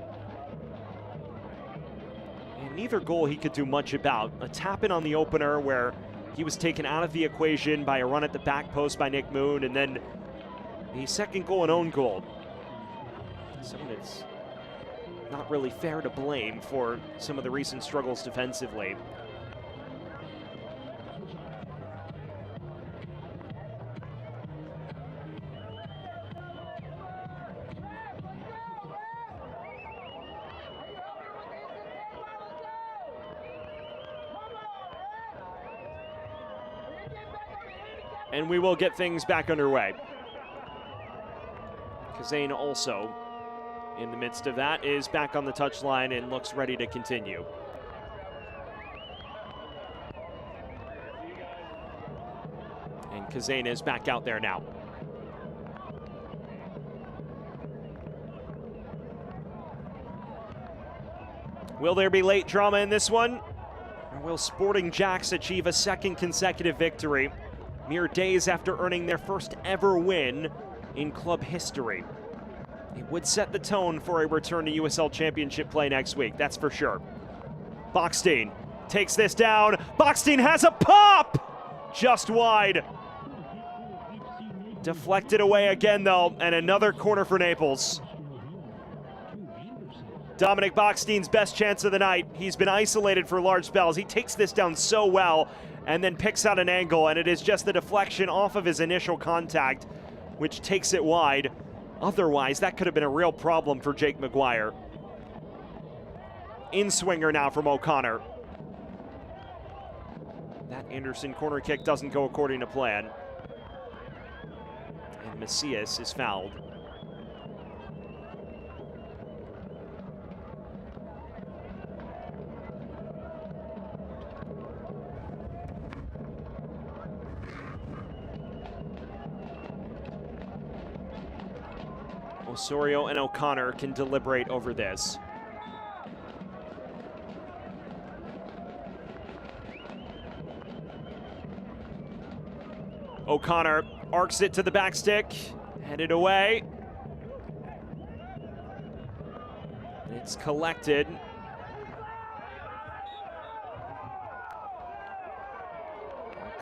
And neither goal he could do much about. A tap-in on the opener where he was taken out of the equation by a run at the back post by Nick Moon, and then the second goal, an own goal. Someone that's not really fair to blame for some of the recent struggles defensively. And we will get things back underway. Kazane also, in the midst of that, is back on the touchline and looks ready to continue. And Kazane is back out there now. Will there be late drama in this one? Or will Sporting JAX achieve a second consecutive victory, mere days after earning their first ever win in club history? It would set the tone for a return to USL Championship play next week, that's for sure. Bockstein takes this down. Bockstein has a pop! Just wide. Deflected away again, though, and another corner for Naples. Dominic Bockstein's best chance of the night. He's been isolated for large spells. He takes this down so well and then picks out an angle, and it is just the deflection off of his initial contact, which takes it wide. Otherwise, that could have been a real problem for Jake Maguire. In-swinger now from O'Connor. That Anderson corner kick doesn't go according to plan. And Macias is fouled. Osorio and O'Connor can deliberate over this. O'Connor arcs it to the back stick, headed away. It's collected.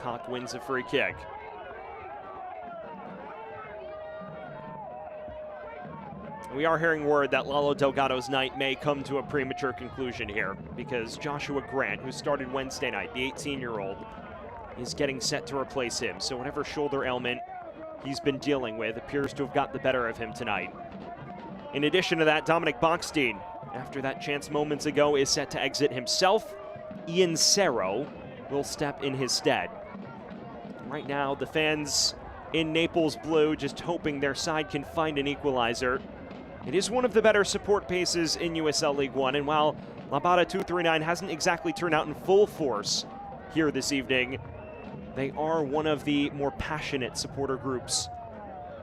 Cock wins a free kick. We are hearing word that Lalo Delgado's night may come to a premature conclusion here, because Joshua Grant, who started Wednesday night, the 18-year-old, is getting set to replace him. So whatever shoulder ailment he's been dealing with appears to have got the better of him tonight. In addition to that, Dominic Bockstein, after that chance moments ago, is set to exit himself. Ian Cerro will step in his stead. Right now, the fans in Naples blue just hoping their side can find an equalizer. It is one of the better support paces in USL League One, and while Labada 239 hasn't exactly turned out in full force here this evening, they are one of the more passionate supporter groups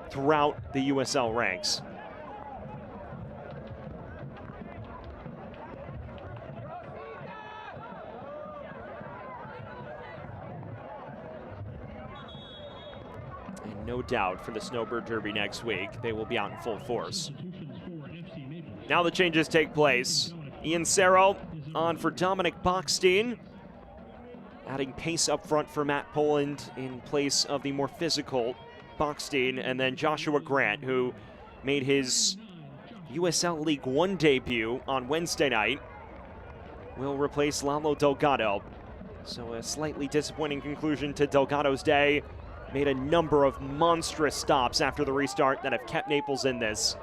throughout the USL ranks. And no doubt for the Snowbird Derby next week, they will be out in full force. Now the changes take place. Ian Serro on for Dominic Bockstein, adding pace up front for Matt Poland in place of the more physical Bockstein, and then Joshua Grant, who made his USL League One debut on Wednesday night, will replace Lalo Delgado. So a slightly disappointing conclusion to Delgado's day. Made a number of monstrous stops after the restart that have kept Naples in this.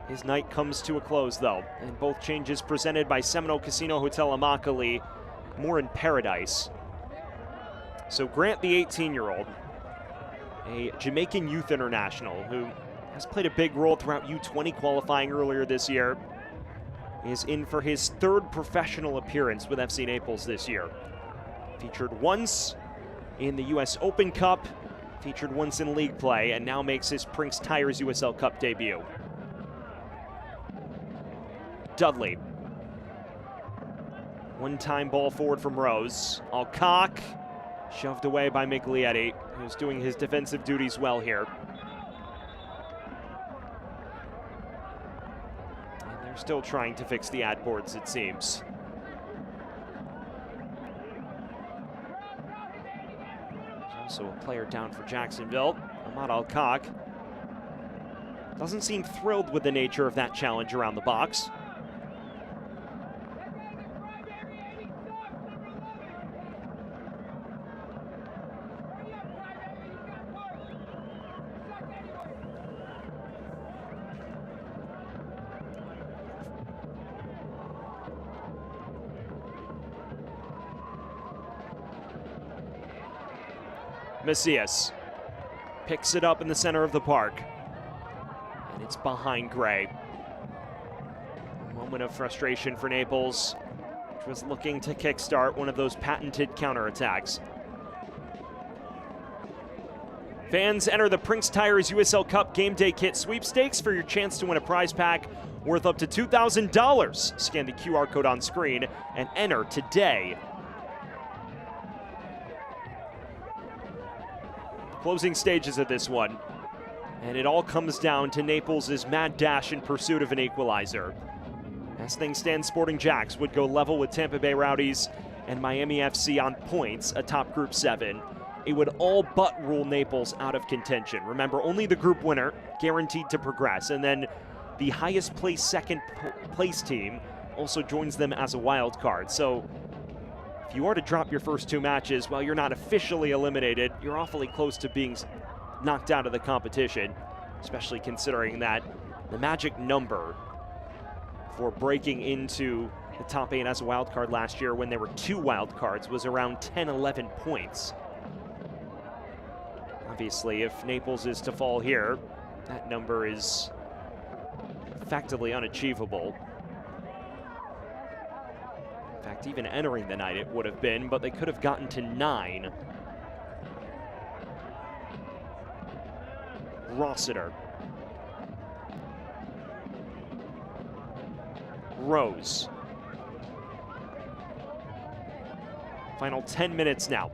His night comes to a close, though, and both changes presented by Seminole Casino Hotel Immokalee, more in paradise. So Grant, the 18-year-old, a Jamaican youth international who has played a big role throughout U20 qualifying earlier this year, is in for his third professional appearance with FC Naples this year. Featured once in the US Open Cup, featured once in league play, and now makes his Prinx Tires USL Cup debut. Dudley. One-time ball forward from Rose. Alcock shoved away by Miglietti, who's doing his defensive duties well here. And they're still trying to fix the ad boards, it seems. There's also a player down for Jacksonville, Ahmad Alcock. Doesn't seem thrilled with the nature of that challenge around the box. Macias picks it up in the center of the park, and it's behind Gray. A moment of frustration for Naples, which was looking to kickstart one of those patented counterattacks. Fans, enter the Prinx Tires USL Cup Game Day Kit sweepstakes for your chance to win a prize pack worth up to $2,000. Scan the QR code on screen and enter today. Closing stages of this one, and it all comes down to Naples' mad dash in pursuit of an equalizer. As things stand, Sporting JAX would go level with Tampa Bay Rowdies and Miami FC on points atop Group 7. It would all but rule Naples out of contention. Remember, only the group winner guaranteed to progress, and then the highest placed second place team also joins them as a wild card. So if you are to drop your first two matches, while you're not officially eliminated, you're awfully close to being knocked out of the competition, especially considering that the magic number for breaking into the top 8 as a wild card last year when there were 2 wild cards was around 10-11 points. Obviously, if Naples is to fall here, that number is effectively unachievable. In fact, even entering the night it would have been, but they could have gotten to 9. Rossiter. Rose. Final 10 minutes now.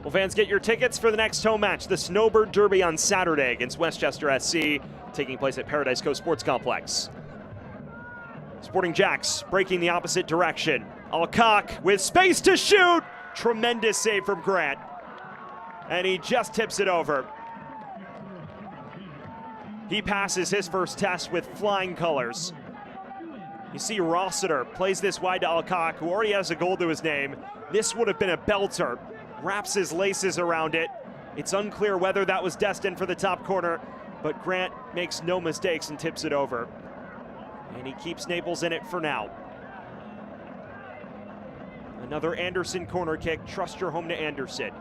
Well, fans, get your tickets for the next home match, the Snowbird Derby on Saturday against Westchester SC, taking place at Paradise Coast Sports Complex. Sporting JAX breaking the opposite direction. Alcock with space to shoot. Tremendous save from Grant. And he just tips it over. He passes his first test with flying colors. You see Rossiter plays this wide to Alcock, who already has a goal to his name. This would have been a belter. Wraps his laces around it. It's unclear whether that was destined for the top corner, but Grant makes no mistakes and tips it over. And he keeps Naples in it for now. Another Anderson corner kick. Trust your home to Anderson.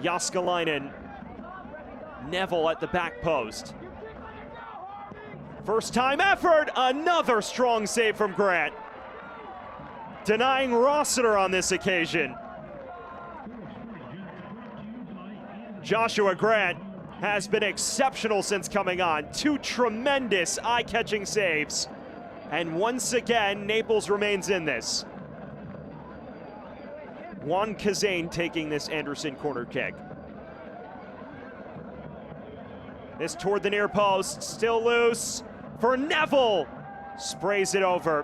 Jaskalainen. Neville at the back post. First time effort. Another strong save from Grant. Denying Rossiter on this occasion. Joshua Grant has been exceptional since coming on. 2 tremendous eye-catching saves. And once again, Naples remains in this. Juan Kazane taking this Anderson corner kick. This toward the near post, still loose for Neville. Sprays it over.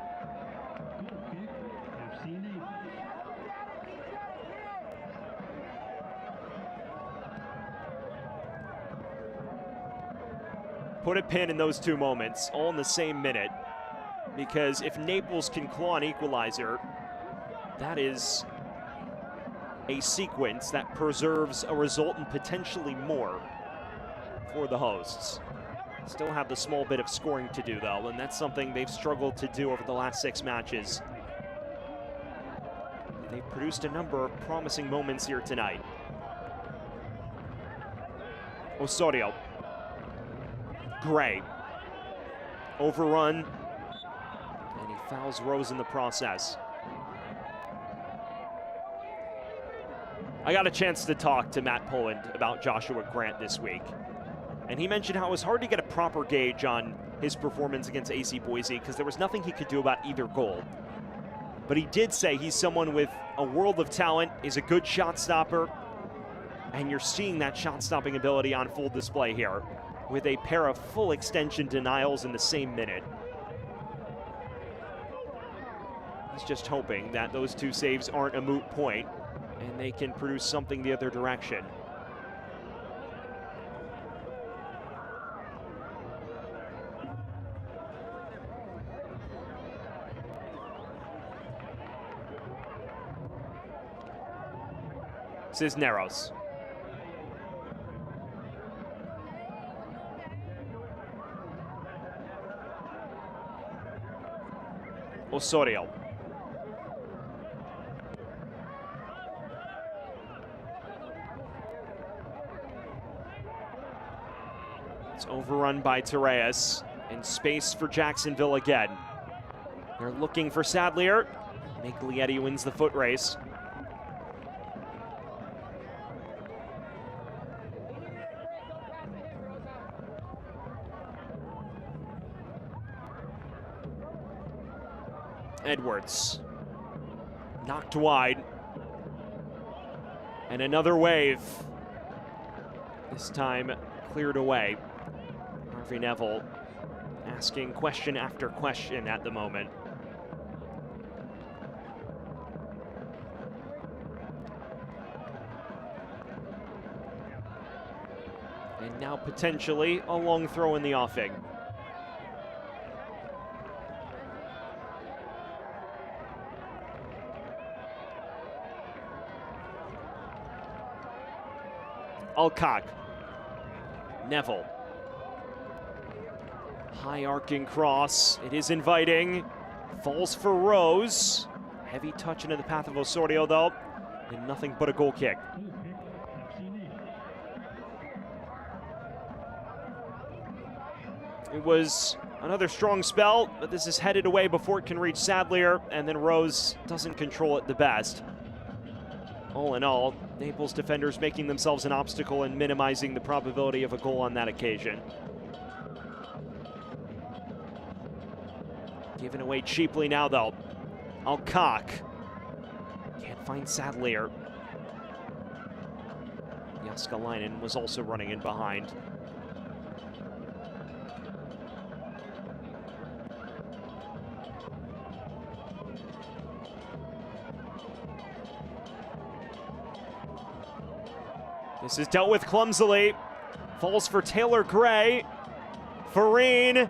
Put a pin in those 2 moments, all in the same minute. Because if Naples can claw an equalizer, that is a sequence that preserves a result and potentially more for the hosts. Still have the small bit of scoring to do, though, and that's something they've struggled to do over the last 6 matches. They've produced a number of promising moments here tonight. Osorio. Gray. Overrun. And he fouls Rose in the process. I got a chance to talk to Matt Poland about Joshua Grant this week. And he mentioned how it was hard to get a proper gauge on his performance against AC Boise because there was nothing he could do about either goal. But he did say he's someone with a world of talent, is a good shot stopper, and you're seeing that shot-stopping ability on full display here with a pair of full extension denials in the same minute. He's just hoping that those 2 saves aren't a moot point and they can produce something the other direction. Cisneros. Osorio. It's overrun by Tereas, and space for Jacksonville again. They're looking for Sadlier. Miglietti wins the foot race. Edwards. Knocked wide. And another wave. This time cleared away. Harvey Neville asking question after question at the moment. And now potentially a long throw in the offing. Alcock. Neville. High arcing cross. It is inviting. Falls for Rose. Heavy touch into the path of Osorio, though. And nothing but a goal kick. It was another strong spell, but this is headed away before it can reach Sadlier, and then Rose doesn't control it the best. All in all, Naples defenders making themselves an obstacle and minimizing the probability of a goal on that occasion. Given away cheaply now, though. Alcock. Can't find Sadlier. Jaskalainen was also running in behind. This is dealt with clumsily. Falls for Taylor Gray. Farine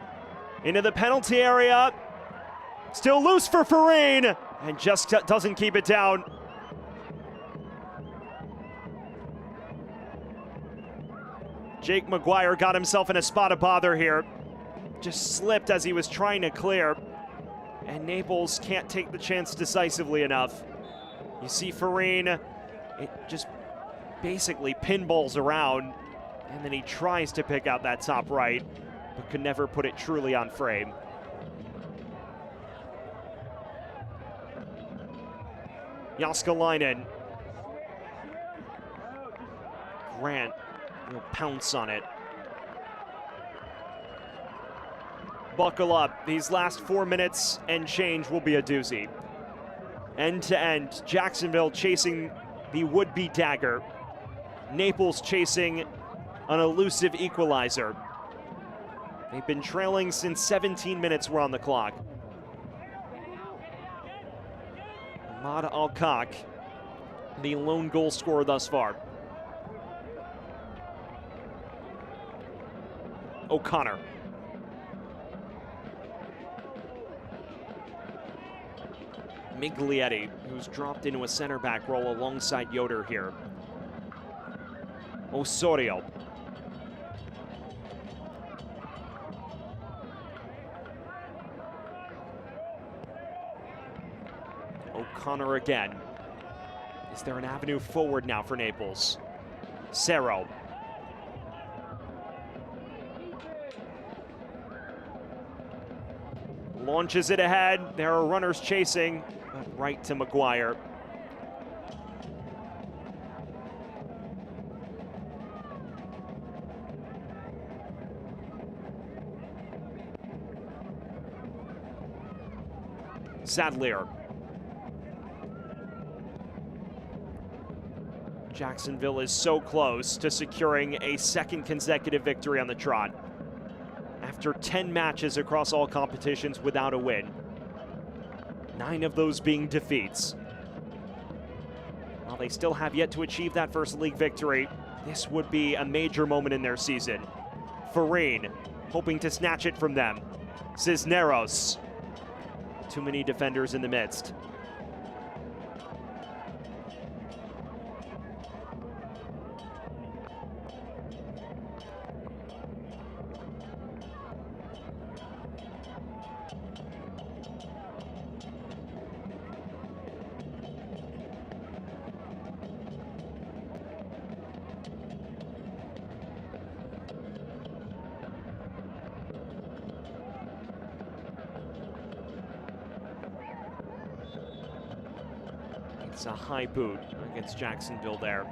into the penalty area. Still loose for Farine, and just doesn't keep it down. Jake McGuire got himself in a spot of bother here. Just slipped as he was trying to clear. and Naples can't take the chance decisively enough. You see Farine, it just basically pinballs around, and then he tries to pick out that top right, but could never put it truly on frame. Jaskalainen. Grant will pounce on it. Buckle up. These last 4 minutes and change will be a doozy. End to end, Jacksonville chasing the would-be dagger. Naples chasing an elusive equalizer. They've been trailing since 17 minutes were on the clock. Ahmad Alcock, the lone goal scorer thus far. O'Connor. Miglietti, who's dropped into a center back role alongside Yoder here. Osorio. O'Connor again. Is there an avenue forward now for Naples? Cerro. Launches it ahead. There are runners chasing, but right to Maguire. Sadlier. Jacksonville is so close to securing a second consecutive victory on the trot. After 10 matches across all competitions without a win, 9 of those being defeats. While they still have yet to achieve that first league victory, this would be a major moment in their season. Farine hoping to snatch it from them. Cisneros. Too many defenders in the midst. It's a high boot against Jacksonville there.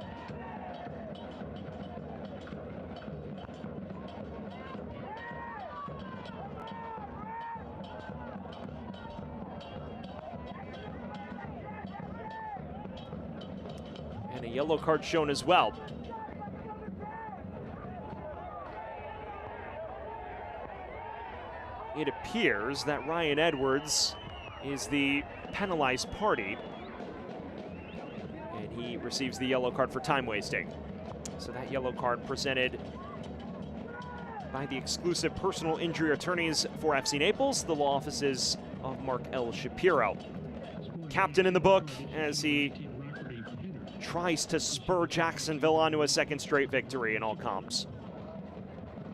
And a yellow card shown as well. It appears that Ryan Edwards is the penalized party. And he receives the yellow card for time wasting. So that yellow card presented by the exclusive personal injury attorneys for FC Naples, the law offices of Mark L. Shapiro. Captain in the book as he tries to spur Jacksonville onto a second straight victory in all comps.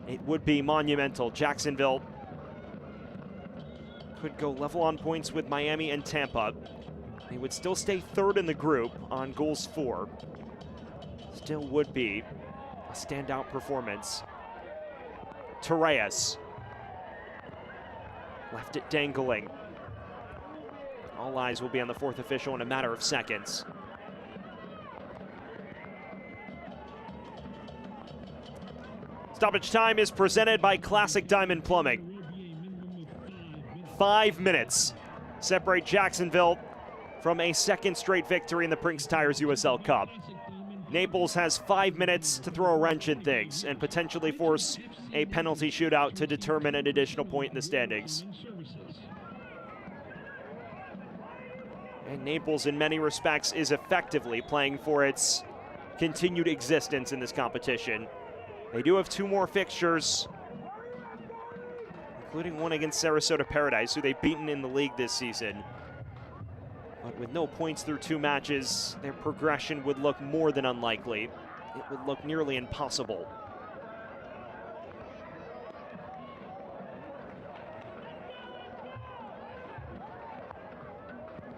It would be monumental. Jacksonville could go level on points with Miami and Tampa. They would still stay third in the group on goals for. Still would be a standout performance. Torres left it dangling. All eyes will be on the fourth official in a matter of seconds. Stoppage time is presented by Classic Diamond Plumbing. 5 minutes separate Jacksonville from a second straight victory in the Prinx Tires USL Cup. Naples has 5 minutes to throw a wrench in things and potentially force a penalty shootout to determine an additional point in the standings. And Naples, in many respects, is effectively playing for its continued existence in this competition. They do have 2 more fixtures, including one against Sarasota Paradise, who they've beaten in the league this season. But with no points through 2 matches, their progression would look more than unlikely. It would look nearly impossible.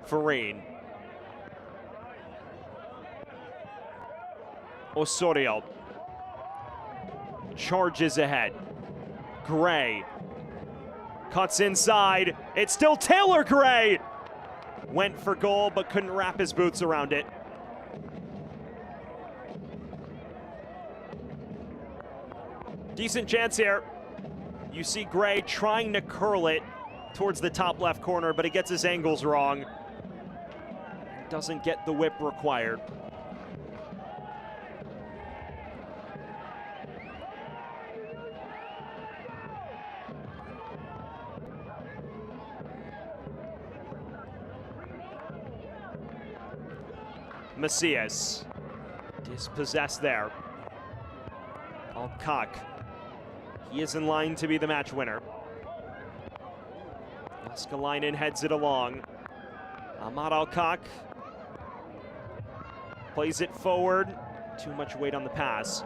Farine. Osorio charges ahead. Gray cuts inside. It's still Taylor Gray. Went for goal, but couldn't wrap his boots around it. Decent chance here. You see Gray trying to curl it towards the top left corner, but he gets his angles wrong. Doesn't get the whip required. Macias dispossessed there. Alcock. He is in line to be the match winner. Jääskeläinen heads it along. Ahmad Alcock plays it forward. Too much weight on the pass.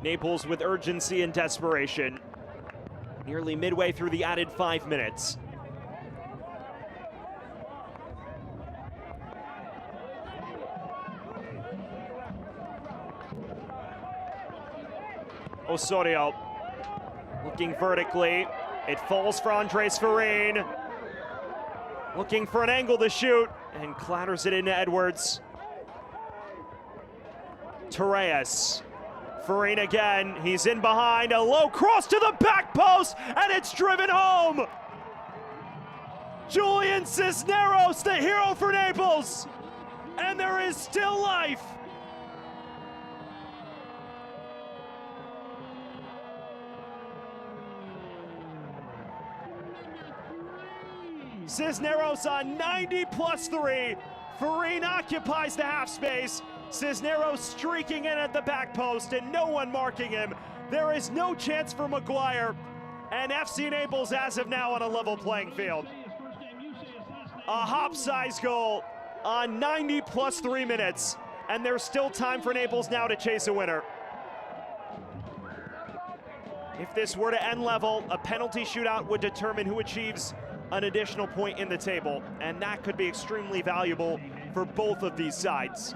Naples with urgency and desperation. Nearly midway through the added 5 minutes. Osorio looking vertically. It falls for Andres Farine. Looking for an angle to shoot and clatters it into Edwards. Torres. Farine again. He's in behind. A low cross to the back post and it's driven home. Julian Cisneros, the hero for Naples. And there is still life. Cisneros on 90+3. Farine occupies the half space. Cisneros streaking in at the back post and no one marking him. There is no chance for Maguire. And FC Naples as of now on a level playing field. A hop-sized goal on 90+3 minutes. And there's still time for Naples now to chase a winner. If this were to end level, a penalty shootout would determine who achieves an additional point in the table, and that could be extremely valuable for both of these sides,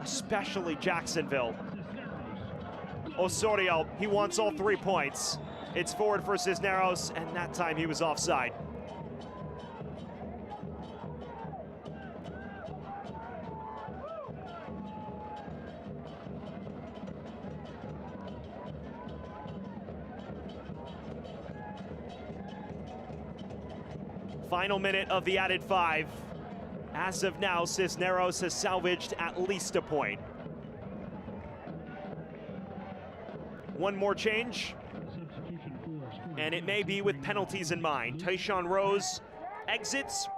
especially Jacksonville. Osorio, he wants all 3 points. It's forward for Cisneros, and that time he was offside. Final minute of the added 5. As of now, Cisneros has salvaged at least a point. One more change, and it may be with penalties in mind. Tyshawn Rose exits.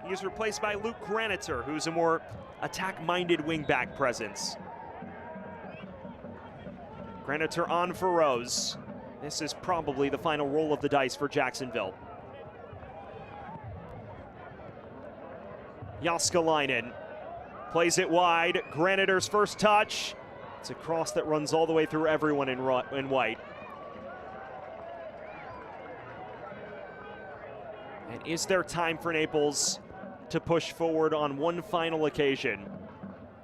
He is replaced by Luke Graniter, who's a more attack-minded wing-back presence. Graniter on for Rose. This is probably the final roll of the dice for Jacksonville. Jääskeläinen plays it wide. Graniter's first touch. It's a cross that runs all the way through everyone in white. And is there time for Naples to push forward on one final occasion?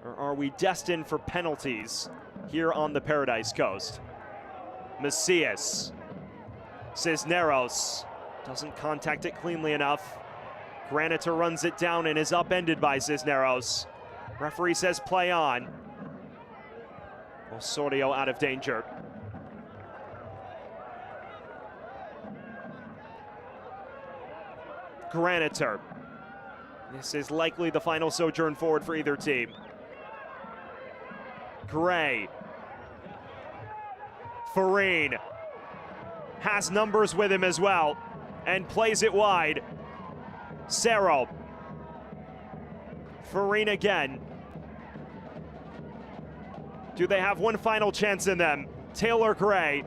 Or are we destined for penalties here on the Paradise Coast? Macias. Cisneros doesn't contact it cleanly enough. Graniter runs it down and is upended by Cisneros. Referee says play on. Osorio out of danger. Graniter. This is likely the final sojourn forward for either team. Gray. Farine has numbers with him as well and plays it wide. Cerro. Farine again. Do they have one final chance in them? Taylor Gray.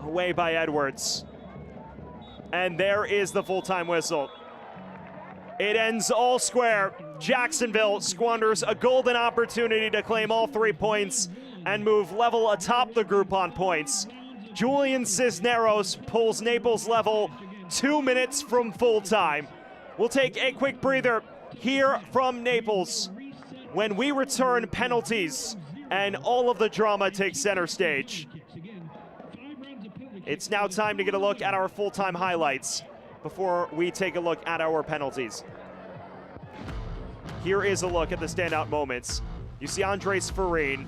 Away by Edwards. And there is the full-time whistle. It ends all square. Jacksonville squanders a golden opportunity to claim all 3 points and move level atop the group on points. Julian Cisneros pulls Naples level 2 minutes from full time. We'll take a quick breather here from Naples. When we return, penalties and all of the drama takes center stage. It's now time to get a look at our full-time highlights before we take a look at our penalties. Here is a look at the standout moments. You see Andres Farine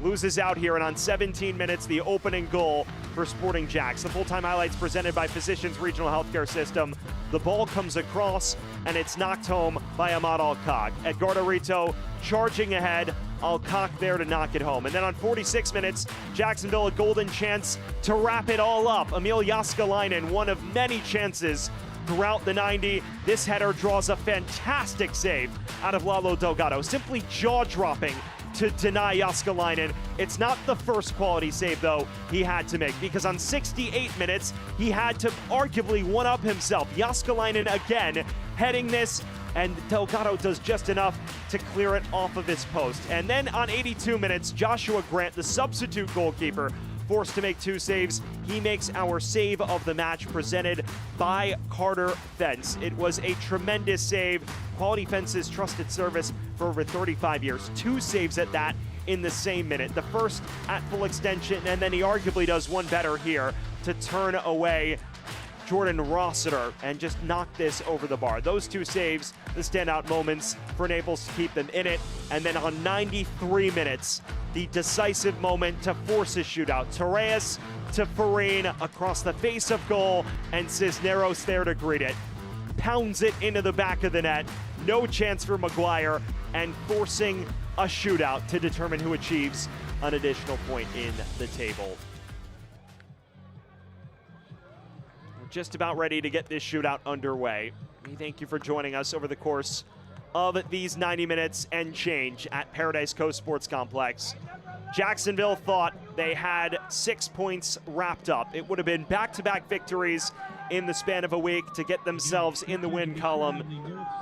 loses out here, and on 17 minutes, the opening goal for Sporting JAX. The full-time highlights presented by Physicians Regional Healthcare System. The ball comes across, and it's knocked home by Ahmad Alcock. Edgardo Rito charging ahead. Alcock there to knock it home. And then on 46 minutes, Jacksonville a golden chance to wrap it all up. Emil Jaskalainen, one of many chances throughout the 90. This header draws a fantastic save out of Lalo Delgado. Simply jaw-dropping to deny Jaskalainen. It's not the first quality save, though, he had to make, because on 68 minutes, he had to arguably one-up himself. Jaskalainen again heading this, and Delgado does just enough to clear it off of his post. And then on 82 minutes, Joshua Grant, the substitute goalkeeper, forced to make 2 saves. He makes our save of the match, presented by Carter Fence. It was a tremendous save. Quality Fence's trusted service for over 35 years. 2 saves at that in the same minute. The first at full extension, and then he arguably does one better here to turn away Jordan Rossiter and just knock this over the bar. Those 2 saves, the standout moments for Naples to keep them in it. And then on 93 minutes, the decisive moment to force a shootout. Torres to Farine across the face of goal, and Cisneros there to greet it. Pounds it into the back of the net. No chance for Maguire, and forcing a shootout to determine who achieves an additional point in the table. We're just about ready to get this shootout underway. We thank you for joining us over the course of these 90 minutes and change at Paradise Coast Sports Complex. Jacksonville thought they had 6 points wrapped up. It would have been back-to-back victories in the span of a week to get themselves in the win column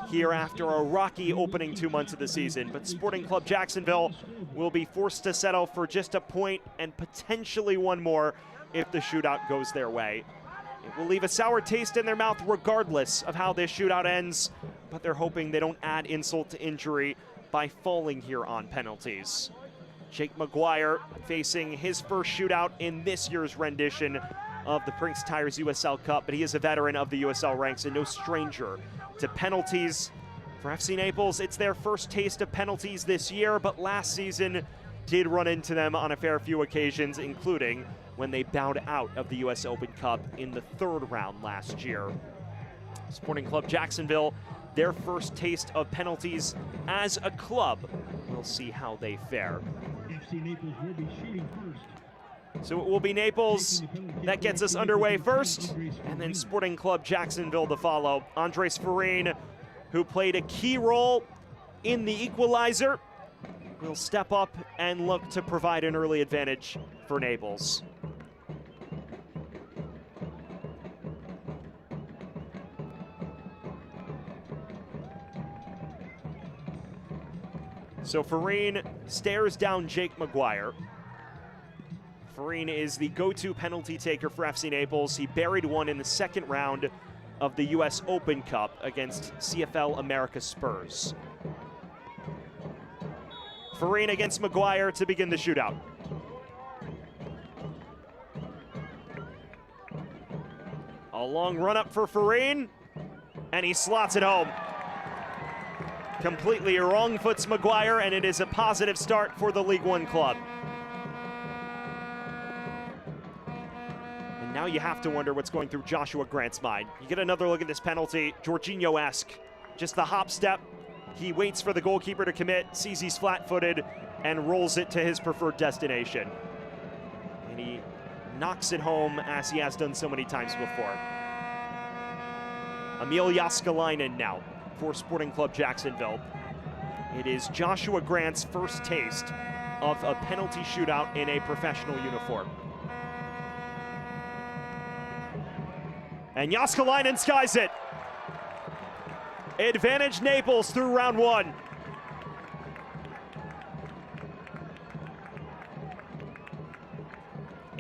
here after a rocky opening 2 months of the season. But Sporting Club Jacksonville will be forced to settle for just a point and potentially one more if the shootout goes their way. It will leave a sour taste in their mouth regardless of how this shootout ends, but they're hoping they don't add insult to injury by falling here on penalties. Jake Maguire facing his first shootout in this year's rendition of the Prinx Tires USL Cup, but he is a veteran of the USL ranks and no stranger to penalties. For FC Naples, it's their first taste of penalties this year, but last season did run into them on a fair few occasions, including when they bowed out of the US Open Cup in the 3rd round last year. Sporting Club Jacksonville, their first taste of penalties as a club. We'll see how they fare. FC Naples will be shooting first. So it will be Naples that gets us underway first, and then Sporting Club Jacksonville to follow. Andres Farine, who played a key role in the equalizer, will step up and look to provide an early advantage for Naples. So Farine stares down Jake Maguire. Farine is the go-to penalty taker for FC Naples. He buried one in the 2nd round of the US Open Cup against CFL America Spurs. Farine against Maguire to begin the shootout. A long run up for Farine, and he slots it home. Completely wrong foots Maguire, and it is a positive start for the League One club. And now you have to wonder what's going through Joshua Grant's mind. You get another look at this penalty, Jorginho-esque. Just the hop step. He waits for the goalkeeper to commit, sees he's flat-footed, and rolls it to his preferred destination. And he knocks it home as he has done so many times before. Emil Jaskalainen now for Sporting Club Jacksonville. It is Joshua Grant's first taste of a penalty shootout in a professional uniform. And Jaskalainen skies it. Advantage Naples through round 1.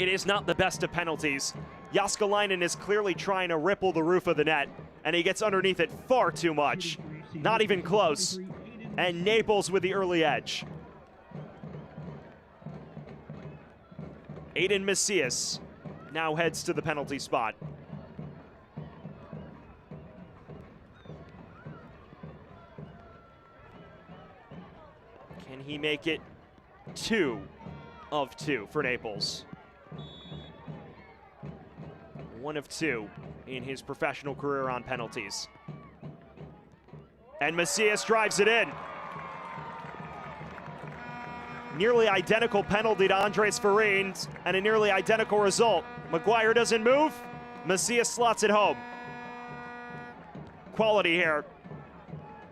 It is not the best of penalties. Jaskalainen is clearly trying to ripple the roof of the net, and he gets underneath it far too much. Not even close. And Naples with the early edge. Aiden Macias now heads to the penalty spot. Can he make it 2 of 2 for Naples? 1 of 2 in his professional career on penalties. And Macias drives it in. Nearly identical penalty to Andres Farine and a nearly identical result. Maguire doesn't move. Macias slots it home. Quality here.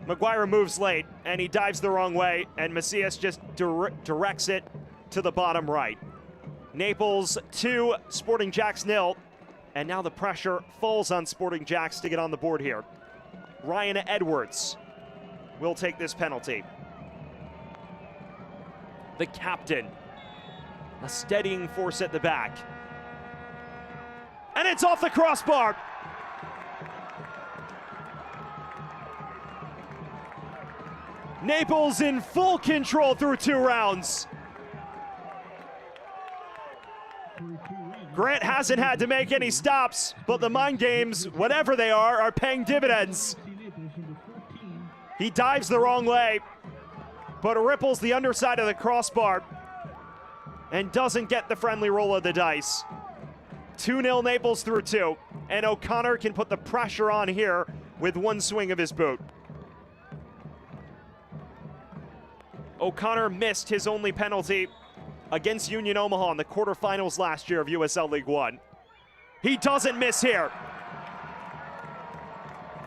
Maguire moves late and he dives the wrong way, and Macias just directs it to the bottom right. Naples 2, Sporting JAX 0. And now the pressure falls on Sporting JAX to get on the board here. Ryan Edwards will take this penalty. The captain, a steadying force at the back. And it's off the crossbar. Naples in full control through 2 rounds. Grant hasn't had to make any stops, but the mind games, whatever they are paying dividends. He dives the wrong way, but ripples the underside of the crossbar and doesn't get the friendly roll of the dice. 2-0 Naples through 2, and O'Connor can put the pressure on here with 1 swing of his boot. O'Connor missed his only penalty against Union Omaha in the quarterfinals last year of USL League One. He doesn't miss here.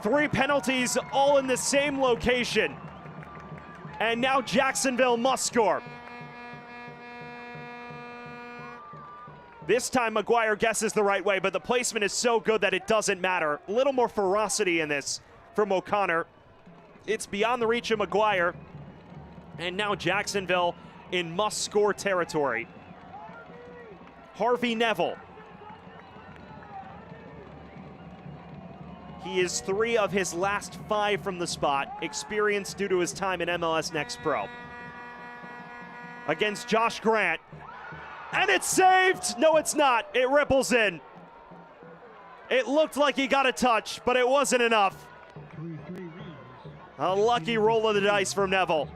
3 penalties all in the same location. And now Jacksonville must score. This time Maguire guesses the right way, but the placement is so good that it doesn't matter. A little more ferocity in this from O'Connor. It's beyond the reach of Maguire. And now Jacksonville in must-score territory. Harvey Neville. He is 3 of his last 5 from the spot, experience due to his time in MLS Next Pro. Against Josh Grant. And it's saved! No, it's not. It ripples in. It looked like he got a touch, but it wasn't enough. A lucky roll of the dice from Neville.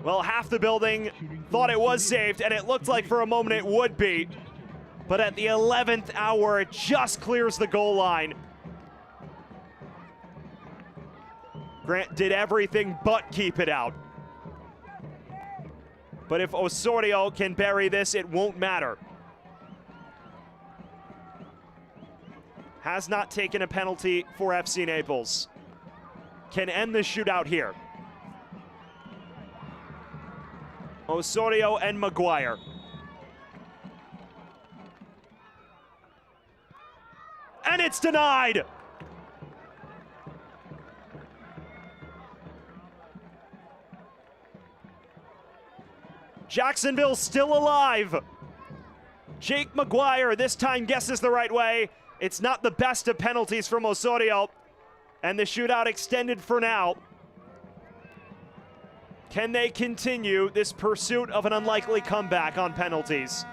Well, half the building thought it was saved, and it looked like for a moment it would be. But at the 11th hour, it just clears the goal line. Grant did everything but keep it out. But if Osorio can bury this, it won't matter. Has not taken a penalty for FC Naples. Can end the shootout here. Osorio and Maguire. And it's denied! Jacksonville still alive. Jake Maguire this time guesses the right way. It's not the best of penalties from Osorio. And the shootout extended for now. Can they continue this pursuit of an unlikely comeback on penalties?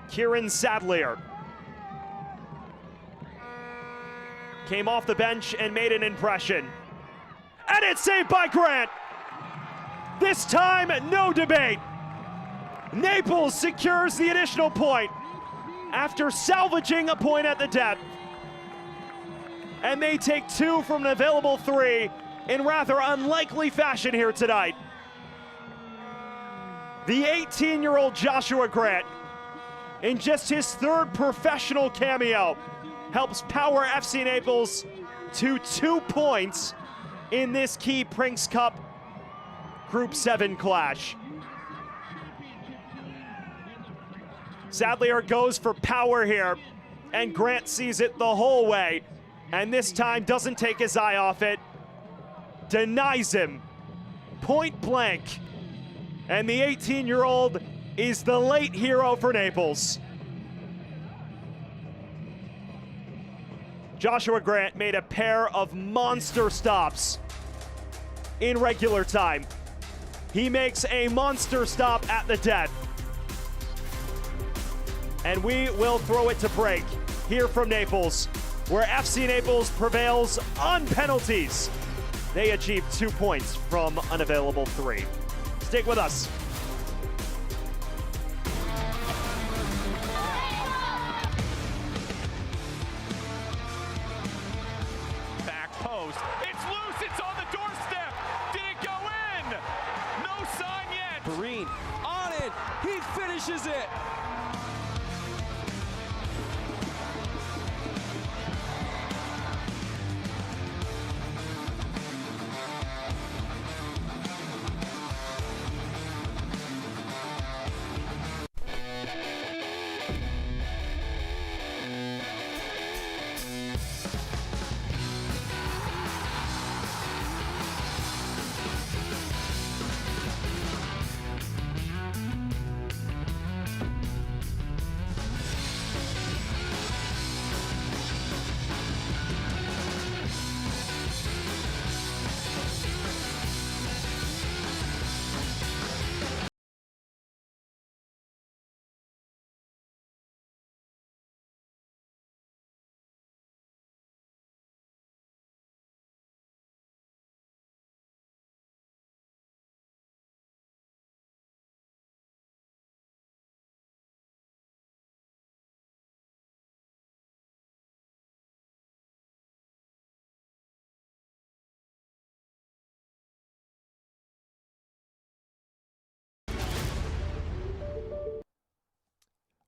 Kieran Sadlier came off the bench and made an impression. And it's saved by Grant. This time, no debate. Naples secures the additional point after salvaging a point at the depth. And they take 2 from an available 3 in rather unlikely fashion here tonight. The 18-year-old Joshua Grant, in just his 3rd professional cameo, helps power FC Naples to 2 points in this key Prinx Cup Group 7 clash. Sadlier goes for power here, and Grant sees it the whole way, and this time doesn't take his eye off it. Denies him point blank And the 18-year-old is the late hero for Naples. Joshua Grant made a pair of monster stops in regular time. He makes a monster stop at the death. And we will throw it to break here from Naples, where FC Naples prevails on penalties. They achieved 2 points from unavailable 3. Stick with us. Back post. It's loose. It's on the doorstep. Did it go in? No sign yet. Perrine on it. He finishes it.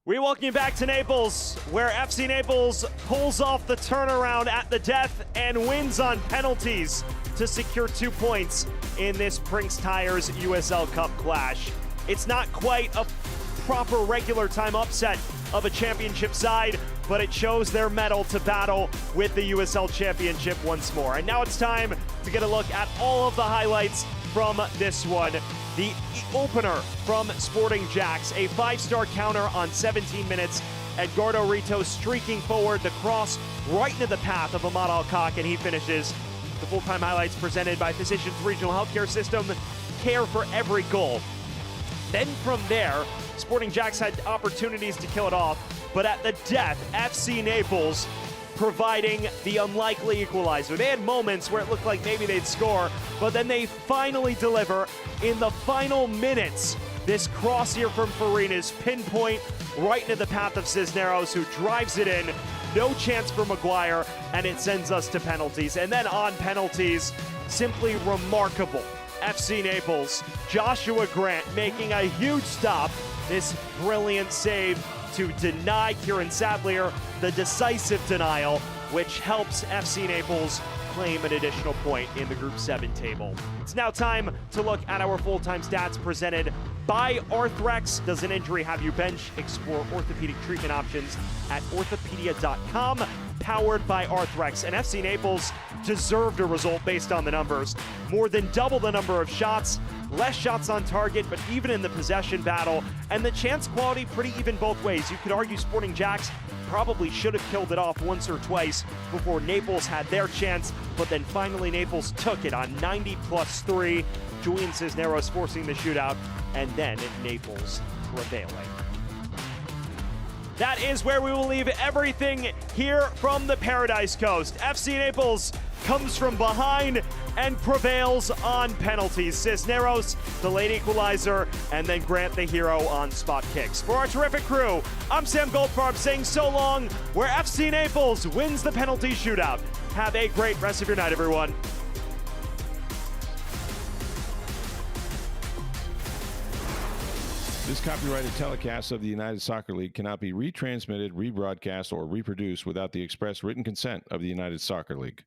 We welcome you back to Naples, where FC Naples pulls off the turnaround at the death and wins on penalties to secure 2 points in this Prinx Tires USL Cup clash. It's not quite a proper regular time upset of a championship side, but it shows their mettle to battle with the USL Championship once more. And now it's time to get a look at all of the highlights from this one. The opener from Sporting JAX, a 5-star counter on 17 minutes. Edgardo Rito streaking forward, the cross right into the path of Ahmad Alcock, and he finishes. The full-time highlights presented by Physicians Regional Healthcare System, care for every goal. Then from there, Sporting JAX had opportunities to kill it off, but at the death, FC Naples providing the unlikely equalizer. They had moments where it looked like maybe they'd score, but then they finally deliver in the final minutes. This cross here from Perrine is pinpoint right into the path of Cisneros, who drives it in. No chance for Maguire, and it sends us to penalties. And then on penalties, simply remarkable. FC Naples, Joshua Grant making a huge stop. This brilliant save to deny Kieran Sadlier, the decisive denial, which helps FC Naples claim an additional point in the Group 7 table. It's now time to look at our full-time stats presented by Arthrex. Does an injury have you bench? Explore orthopedic treatment options at orthopedia.com, powered by Arthrex. And FC Naples deserved a result based on the numbers. More than double the number of shots, less shots on target, but even in the possession battle, and the chance quality pretty even both ways. You could argue Sporting JAX probably should have killed it off once or twice before Naples had their chance, but then finally Naples took it on 90+3. Julian Cisneros forcing the shootout, and then Naples prevailing. That is where we will leave everything here from the Paradise Coast. FC Naples comes from behind and prevails on penalties. Cisneros, the late equalizer, and then Grant, the hero, on spot kicks. For our terrific crew, I'm Sam Goldfarb saying so long, where FC Naples wins the penalty shootout. Have a great rest of your night, everyone. This copyrighted telecast of the United Soccer League cannot be retransmitted, rebroadcast, or reproduced without the express written consent of the United Soccer League.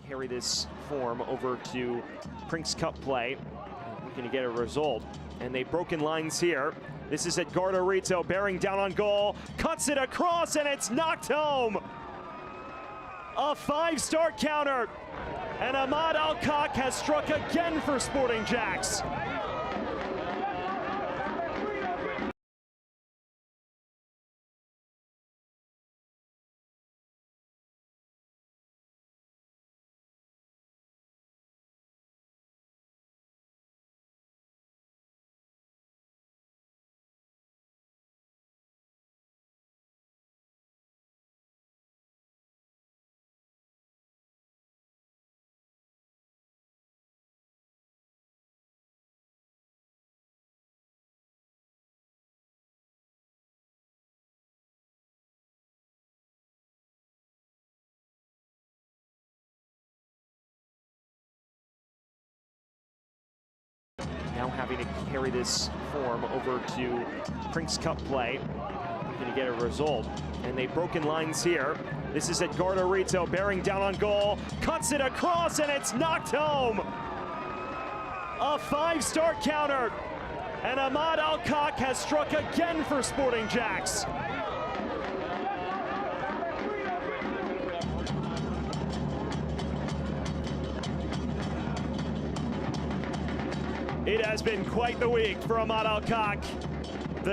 carry this form over to Prinx Cup play. Looking to get a result. And they've broken lines here. This is at Gardarito, bearing down on goal. Cuts it across, and it's knocked home. A 5-star counter. And Ahmad Alcock has struck again for Sporting JAX. Now having to carry this form over to Prinx Cup play. Looking to get a result. And they've broken lines here. This is at Gardarito, bearing down on goal. Cuts it across, and it's knocked home. A 5-star counter. And Ahmad Alcock has struck again for Sporting JAX. It has been quite the week for Ahmad Alcock.